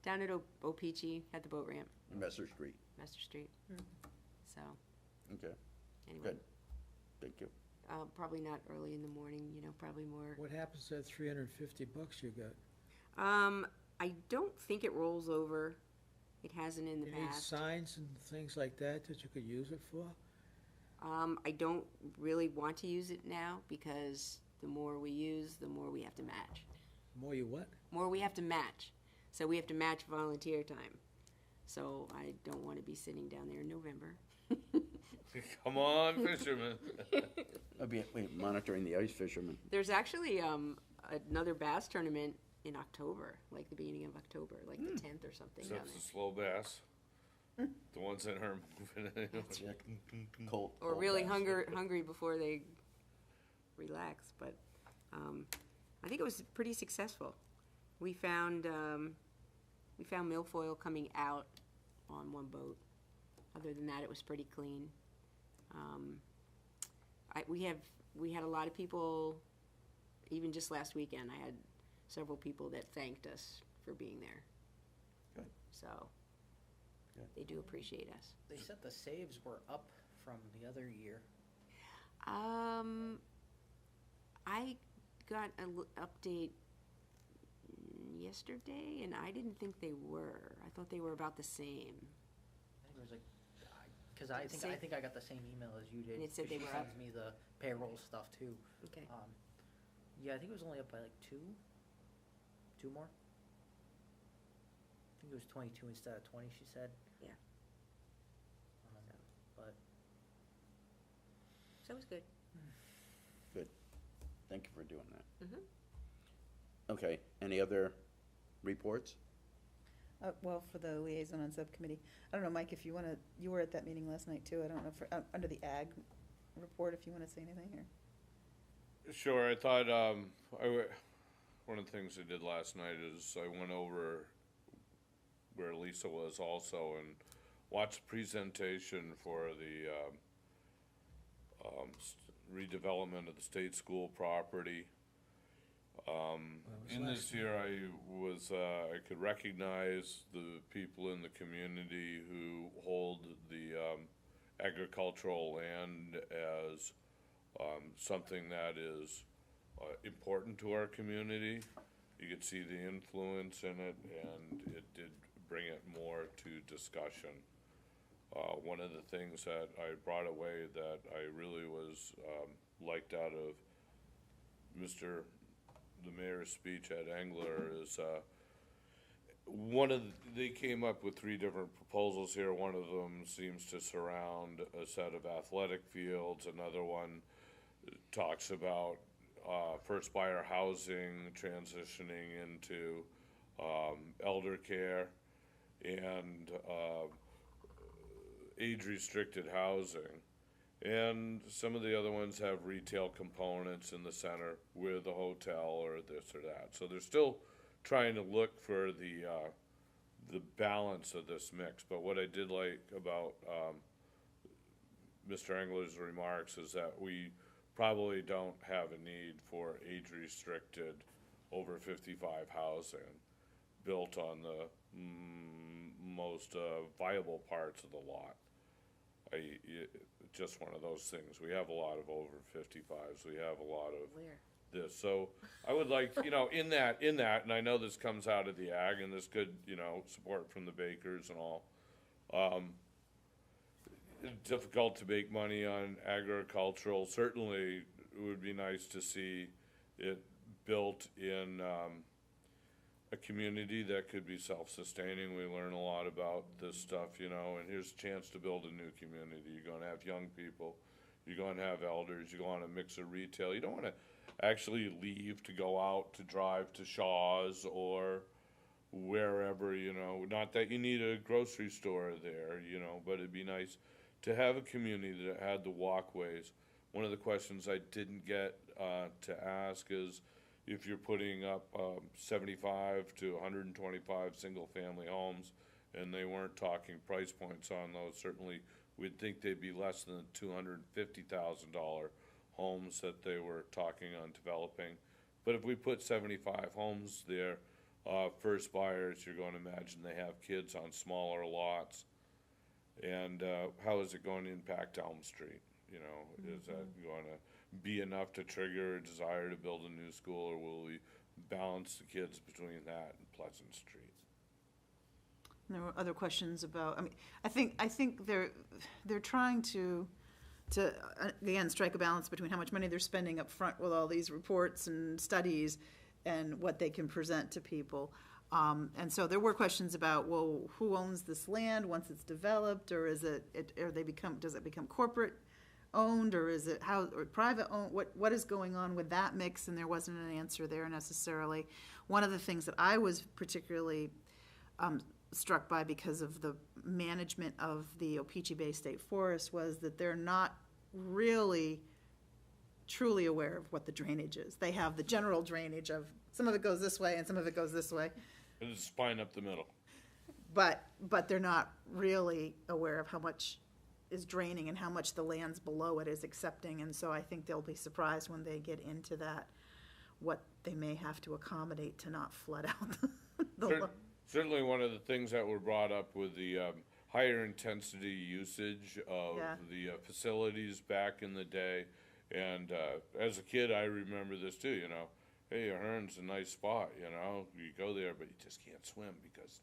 Down at O-Pee-Chee at the boat ramp, Messer Street. Messer Street. So Okay, anyway, good. Thank you. probably not early in the morning. Probably more. What happens to that $350 you got? I don't think it rolls over. It hasn't in the You need past. signs and things like that you could use it for? I don't really want to use it now because the more we use, the more we have to match. More you what? More we have to match. So we have to match volunteer time. So I don't want to be sitting down there in November. Come on, fishermen. Wait, monitoring the ice fishermen. There's actually another bass tournament in October, like the beginning of October, like the 10th or something down Except there. the slow bass. The ones that are moving. Cold. Or cold really bass. hungry before they relax. But I think it was pretty successful. We found milfoil coming out on one boat. Other than that, it was pretty clean. We had a lot of people. Even just last weekend, I had several people that thanked us for being there. Good. So Good. they do appreciate us. They said the saves were up from the other year. I got an update yesterday, and I didn't think they were. I thought they were about the same. I think it was like, because I think I got the same email as you did. And it said they She were up? sends me the payroll stuff too. Okay. Yeah, I think it was only up by like two more. I think it was 22 instead of 20. She said. Yeah. But So it was good. Good. Thank you for doing that. Mhm. Okay, any other reports? Well, for the liaison on subcommittee, I don't know, Mike, if you wanna, you were at that meeting last night too, I don't know, for, under the ag report, if you wanna say anything, or? Sure, I thought, one of the things I did last night is I went over where Lisa was also and watched the presentation for the, redevelopment of the state school property. In this year, I could recognize the people in the community who hold the, agricultural land as, something that is, important to our community. You could see the influence in it, and it did bring it more to discussion. One of the things that I brought away that I really was, liked out of the mayor's speech at Engler is, they came up with 3 different proposals here. One of them seems to surround a set of athletic fields. Another one talks about, first buyer housing transitioning into, elder care and, age-restricted housing. And some of the other ones have retail components in the center with a hotel or this or that. So they're still trying to look for the balance of this mix. But what I did like about Mr. Engler's remarks is that we probably don't have a need for age-restricted over 55 housing built on the most viable parts of the lot. Just one of those things. We have a lot of over 55s. We have a lot of Where? this. So I would like, in that, and I know this comes out of the ag and this good, support from the bakers and all. Difficult to make money on agricultural. Certainly it would be nice to see it built in, a community that could be self-sustaining. We learn a lot about this stuff, and here's a chance to build a new community. You're gonna have young people, you're gonna have elders, you're gonna mix of retail. You don't wanna actually leave to go out to drive to Shaw's or wherever, you know, not that you need a grocery store there, you know, but it'd be nice to have a community that had the walkways. One of the questions I didn't get to ask is if you're putting up 75 to 125 single-family homes, and they weren't talking price points on those, certainly we'd think they'd be less than the $250,000 homes that they were talking on developing. But if we put 75 homes there, first buyers, you're going to imagine they have kids on smaller lots. And how is it going to impact Elm Street? You know, is that going to be enough to trigger a desire to build a new school, or will we balance the kids between that and Pleasant Street? There were other questions about, I mean, I think they're trying to again, strike a balance between how much money they're spending up front with all these reports and studies and what they can present to people. And so there were questions about, well, who owns this land once it's developed, or does it become corporate owned, or is it or private owned? What is going on with that mix? And there wasn't an answer there necessarily. One of the things that I was particularly struck by because of the management of the Opeechee Bay State Forest was that they're not really truly aware of what the drainage is. They have the general drainage of some of it goes this way and some of it goes this way. And it's spine up the middle. But they're not really aware of how much is draining and how much the lands below it is accepting. And so I think they'll be surprised when they get into that, what they may have to accommodate to not flood out the Certainly one of the things that were brought up with the higher intensity usage of the facilities back in the day. And as a kid, I remember this too, you know. Hey, Ahern's a nice spot, you know. You go there, but you just can't swim because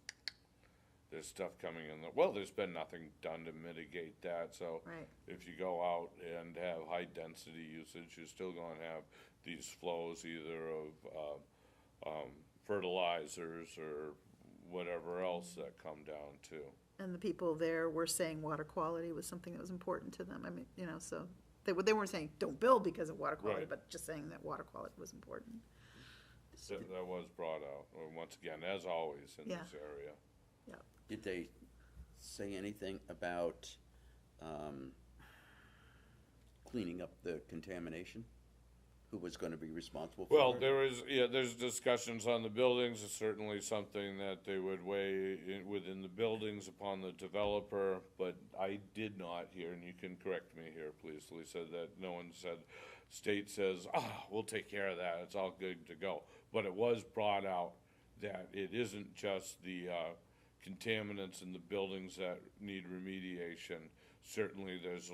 there's stuff coming in. Well, there's been nothing done to mitigate that. So Right. if you go out and have high density usage, you're still going to have these flows either of fertilizers or whatever else that come down too. And the people there were saying water quality was something that was important to them. I mean, you know, so they weren't saying don't build because of water quality, Right. but just saying that water quality was important. That was brought out, once again, as always, in Yeah. this area. Did they say anything about cleaning up the contamination? Who was going to be responsible for it? Well, there's discussions on the buildings. It's certainly something that they would weigh in within the buildings upon the developer, but I did not hear, and you can correct me here, please, Lisa, that no one said, state says, we'll take care of that, it's all good to go. But it was brought out that it isn't just the contaminants in the buildings that need remediation. Certainly there's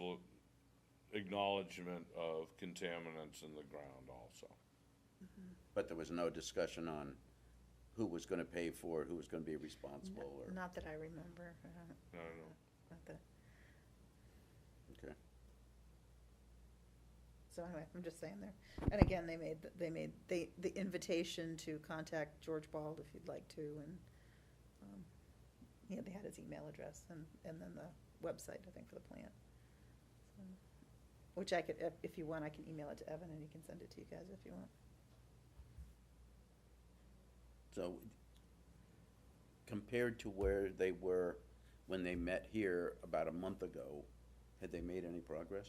acknowledgement of contaminants in the ground also. But there was no discussion on who was going to pay for it, who was going to be responsible, or, Not that I remember. No. Not that. okay. So anyway, I'm just saying there. And again, they made the invitation to contact George Bald if you'd like to, and they had his email address and then the website, I think, for the plant. So, which I could, if you want, I can email it to Evan and he can send it to you guys if you want. So compared to where they were when they met here about a month ago, had they made any progress?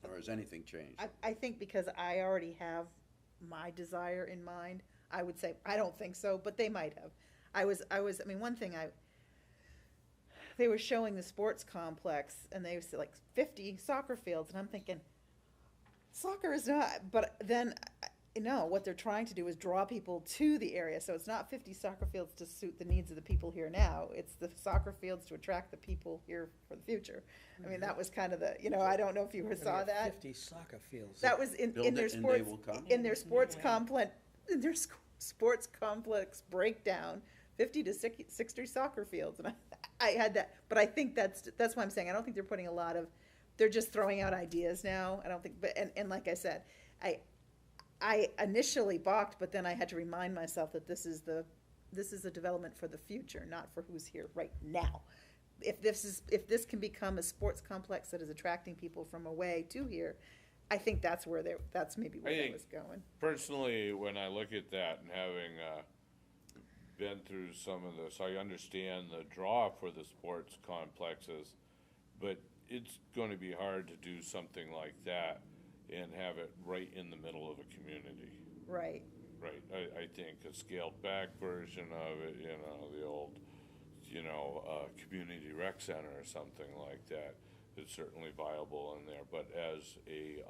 Or has anything changed? I think because I already have my desire in mind, I would say, I don't think so, but they might have. I mean, one thing they were showing the sports complex and they said like 50 soccer fields, and I'm thinking, soccer is not, but then, no, what they're trying to do is draw people to the area, so it's not 50 soccer fields to suit the needs of the people here now, it's the soccer fields to attract the people here for the future. I mean, that was kind of the, I don't know if you saw that. 50 soccer fields. That was in Build their it and they sports, will come? in their sports complex, in their sports complex breakdown, 50 to 60 soccer fields, and I had that, but I think that's why I'm saying I don't think they're putting a lot of, they're just throwing out ideas now. I don't think, but and like I said, I initially balked, but then I had to remind myself that this is a development for the future, not for who's here right now. if this can become a sports complex that is attracting people from away to here, I think that's maybe where I that think- was going. Personally, when I look at that and having, been through some of this, I understand the draw for the sports complexes, but it's gonna be hard to do something like that and have it right in the middle of a community. Right. Right, I think a scaled back version of it, you know, the old, community rec center or something like that is certainly viable in there, but as a,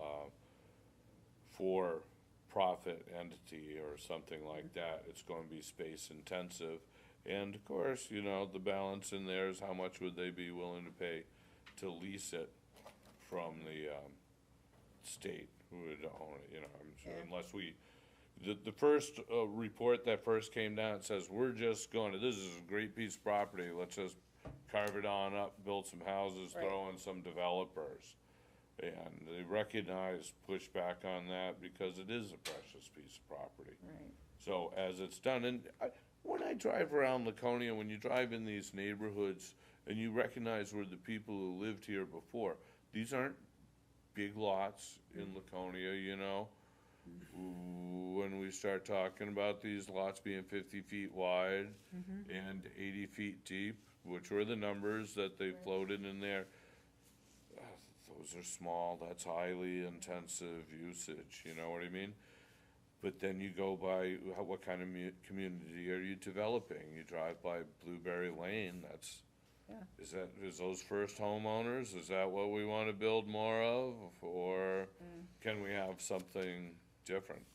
for-profit entity or something like that, it's gonna be space intensive. And of course, the balance in there is how much would they be willing to pay to lease it from the, state who would own it, I'm sure, Yeah. unless the first, report that first came down, it says, we're just this is a great piece of property, let's just carve it on up, build some houses, Right. throw in some developers. And they recognize pushback on that because it is a precious piece of property. Right. So as it's done, and when I drive around Laconia, when you drive in these neighborhoods and you recognize where the people who lived here before, these aren't big lots in Laconia, When we start talking about these lots being 50 feet wide and 80 feet deep, which were the numbers that they floated in there, those are small, that's highly intensive usage, you know what I mean? But then you go by, what kind of community are you developing? You drive by Blueberry Lane, Yeah. is those first homeowners, is that what we wanna build more of? Or can we have something different?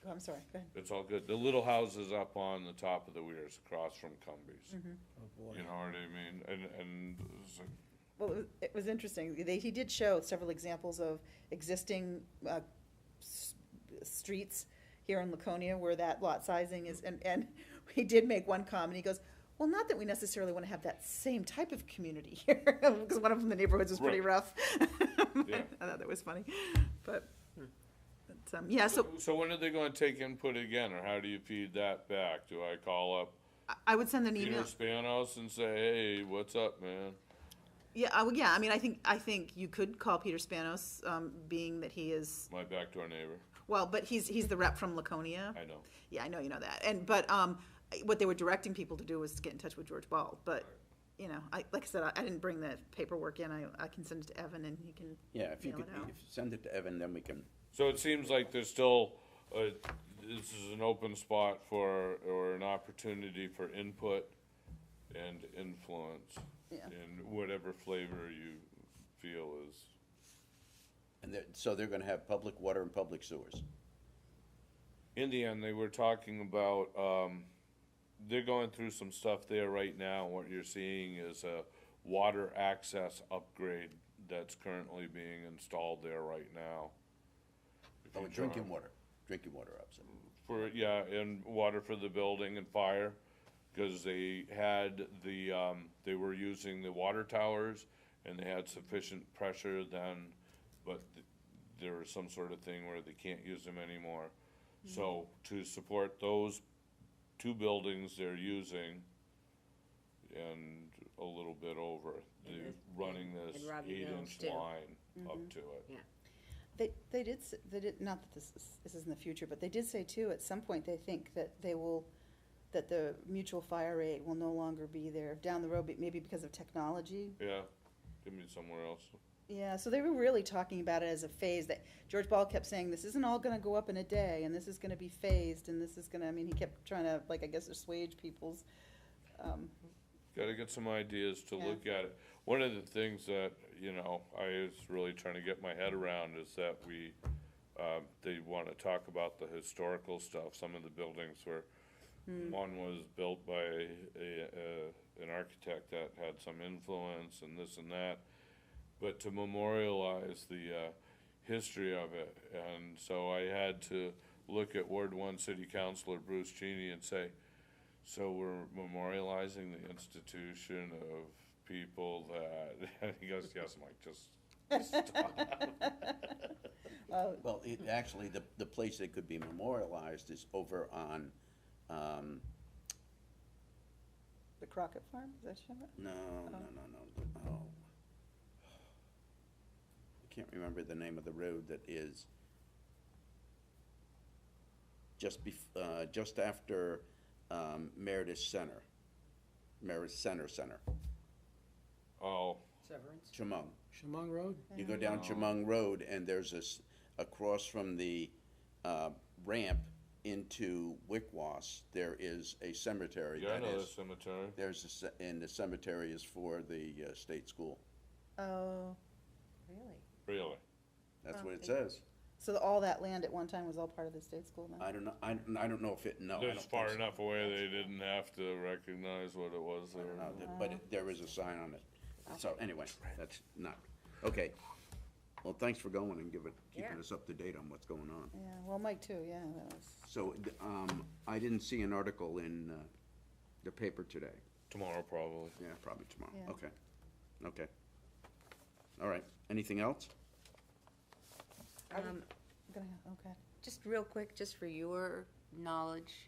Oh, I'm sorry, go ahead. It's all good. The little houses up on the top of the weirs across from Cumbies. Oh, boy. You know what I mean? And it's like, Well, it was interesting. He did show several examples of existing streets here in Laconia where that lot sizing is, and he did make one comment. He goes, well, not that we necessarily want to have that same type of community here, because one of them, the neighborhoods was pretty Right. rough. Yeah. I thought that was funny. But yeah, so So when are they gonna take input again, or how do you feed that back? Do I call up I would send an Peter email. Spanos and say, hey, what's up, man? Yeah, I mean, I think you could call Peter Spanos, being that he is, My backdoor neighbor, well, but he's the rep from Laconia. I know. Yeah, I know you know that. But what they were directing people to do was to get in touch with George Ball. But like I said, I didn't bring the paperwork in. I can send it to Evan and he can. Yeah, if you mail could, it out. if you send it to Evan, then we can, So it seems like there's still, this is an open spot or an opportunity for input and influence. Yeah. In whatever flavor you feel is. so they're gonna have public water and public sewers. In the end, they were talking about, they're going through some stuff there right now. What you're seeing is a water access upgrade that's currently being installed there right now. If Oh, you drinking drive- water upset. and water for the building and fire, because they had they were using the water towers and they had sufficient pressure then, but there was some sort of thing where they can't use them anymore. So to support those two buildings they're using and a little bit over, they're running this and Robbie Mills 8-inch too. line up to it. Yeah. They did, not that this is in the future, but they did say too, at some point, they think that that the mutual fire aid will no longer be there down the road, maybe because of technology. Yeah, give me somewhere else. Yeah, so they were really talking about it as a phase, that George Ball kept saying, this isn't all gonna go up in a day, and this is gonna be phased, and this is gonna, I mean, he kept trying to, like, I guess assuage people's, Gotta get some ideas to Yeah. look at it. One of the things that, I was really trying to get my head around is that they wanna talk about the historical stuff. Some of the buildings were, one was built by an architect that had some influence and this and that. But to memorialize the, history of it, and so I had to look at Ward 1 City Councilor Bruce Cheney and say, so we're memorializing the institution of people that, and he goes, yes, Mike, just stop. Well, actually, the place that could be memorialized is over on, The Crockett Farm, is that Shamrock? No, no, no, no, oh. I can't remember the name of the road that is just after, Meredith Center. Meredith Center, Oh, Severance? Chemung. Shamong Road? You go down Chemung Road and there's this, across from the, ramp into Wickwass, there is a cemetery yeah, I that know the is, cemetery. and the cemetery is for the, state school. Oh, Really? Really? That's what it Okay. says. so all that land at one time was all part of the state school then? I don't know, I don't know if it, no, I don't It's think far so. enough away they didn't have to recognize what it was I don't there. know, but there is a sign on it. So anyway, that's not, okay. Well, thanks for going and keeping Yeah. us up to date on what's going on. Yeah, well, Mike too, yeah, that was, So, I didn't see an article in, the paper today. Tomorrow, probably. Yeah, probably tomorrow. Yeah. Okay. Okay. All right. Anything else? Um, okay. Just real quick, just for your knowledge,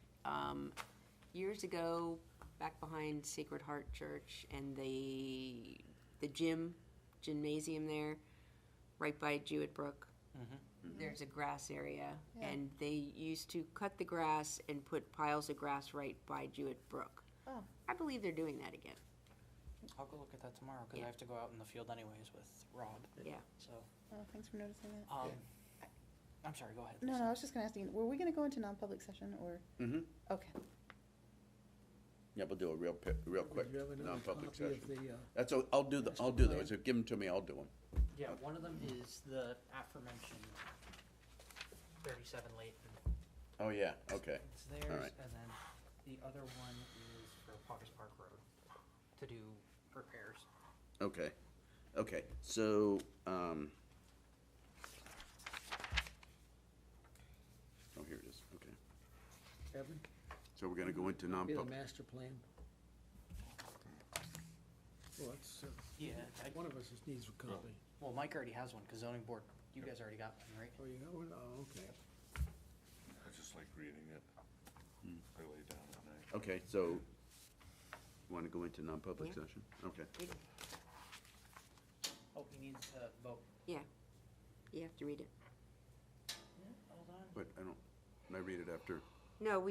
years ago, back behind Sacred Heart Church and the gymnasium there, right by Jewett Brook, there's a grass area, Yeah. and they used to cut the grass and put piles of grass right by Jewett Brook. Oh. I believe they're doing that again. I'll go look at that tomorrow, cause Yeah. I have to go out in the field anyways with Rob, Yeah. so, Oh, thanks for noticing that. I'm sorry, go ahead. No, Lisa. no, I was just gonna ask you, were we gonna go into non-public session or, Mm-hmm. okay. Yeah, we'll do a real quick, Did you have another non-public copy of session. the, That's, I'll do Master those. plan? Give them to me, I'll do them. Yeah, one of them is the aforementioned 37 Layton. Oh, yeah, okay. It's theirs, right. and then the other one is for Potters Park Road to do repairs. Okay. Okay, so, oh, here it is, okay. Evan, So we're gonna go into be the non-public. master plan? Well, that's, Yeah, one of us just needs a copy. well, Mike already has one, cause zoning board, you guys already got one, right? Oh, you got one? Oh, okay. I just like reading it. I lay down at night. Okay, so, wanna go into non-public Yeah. session? Okay. Oh, he needs to vote. Yeah, you have to read it. Hold on. But I read it after. No, we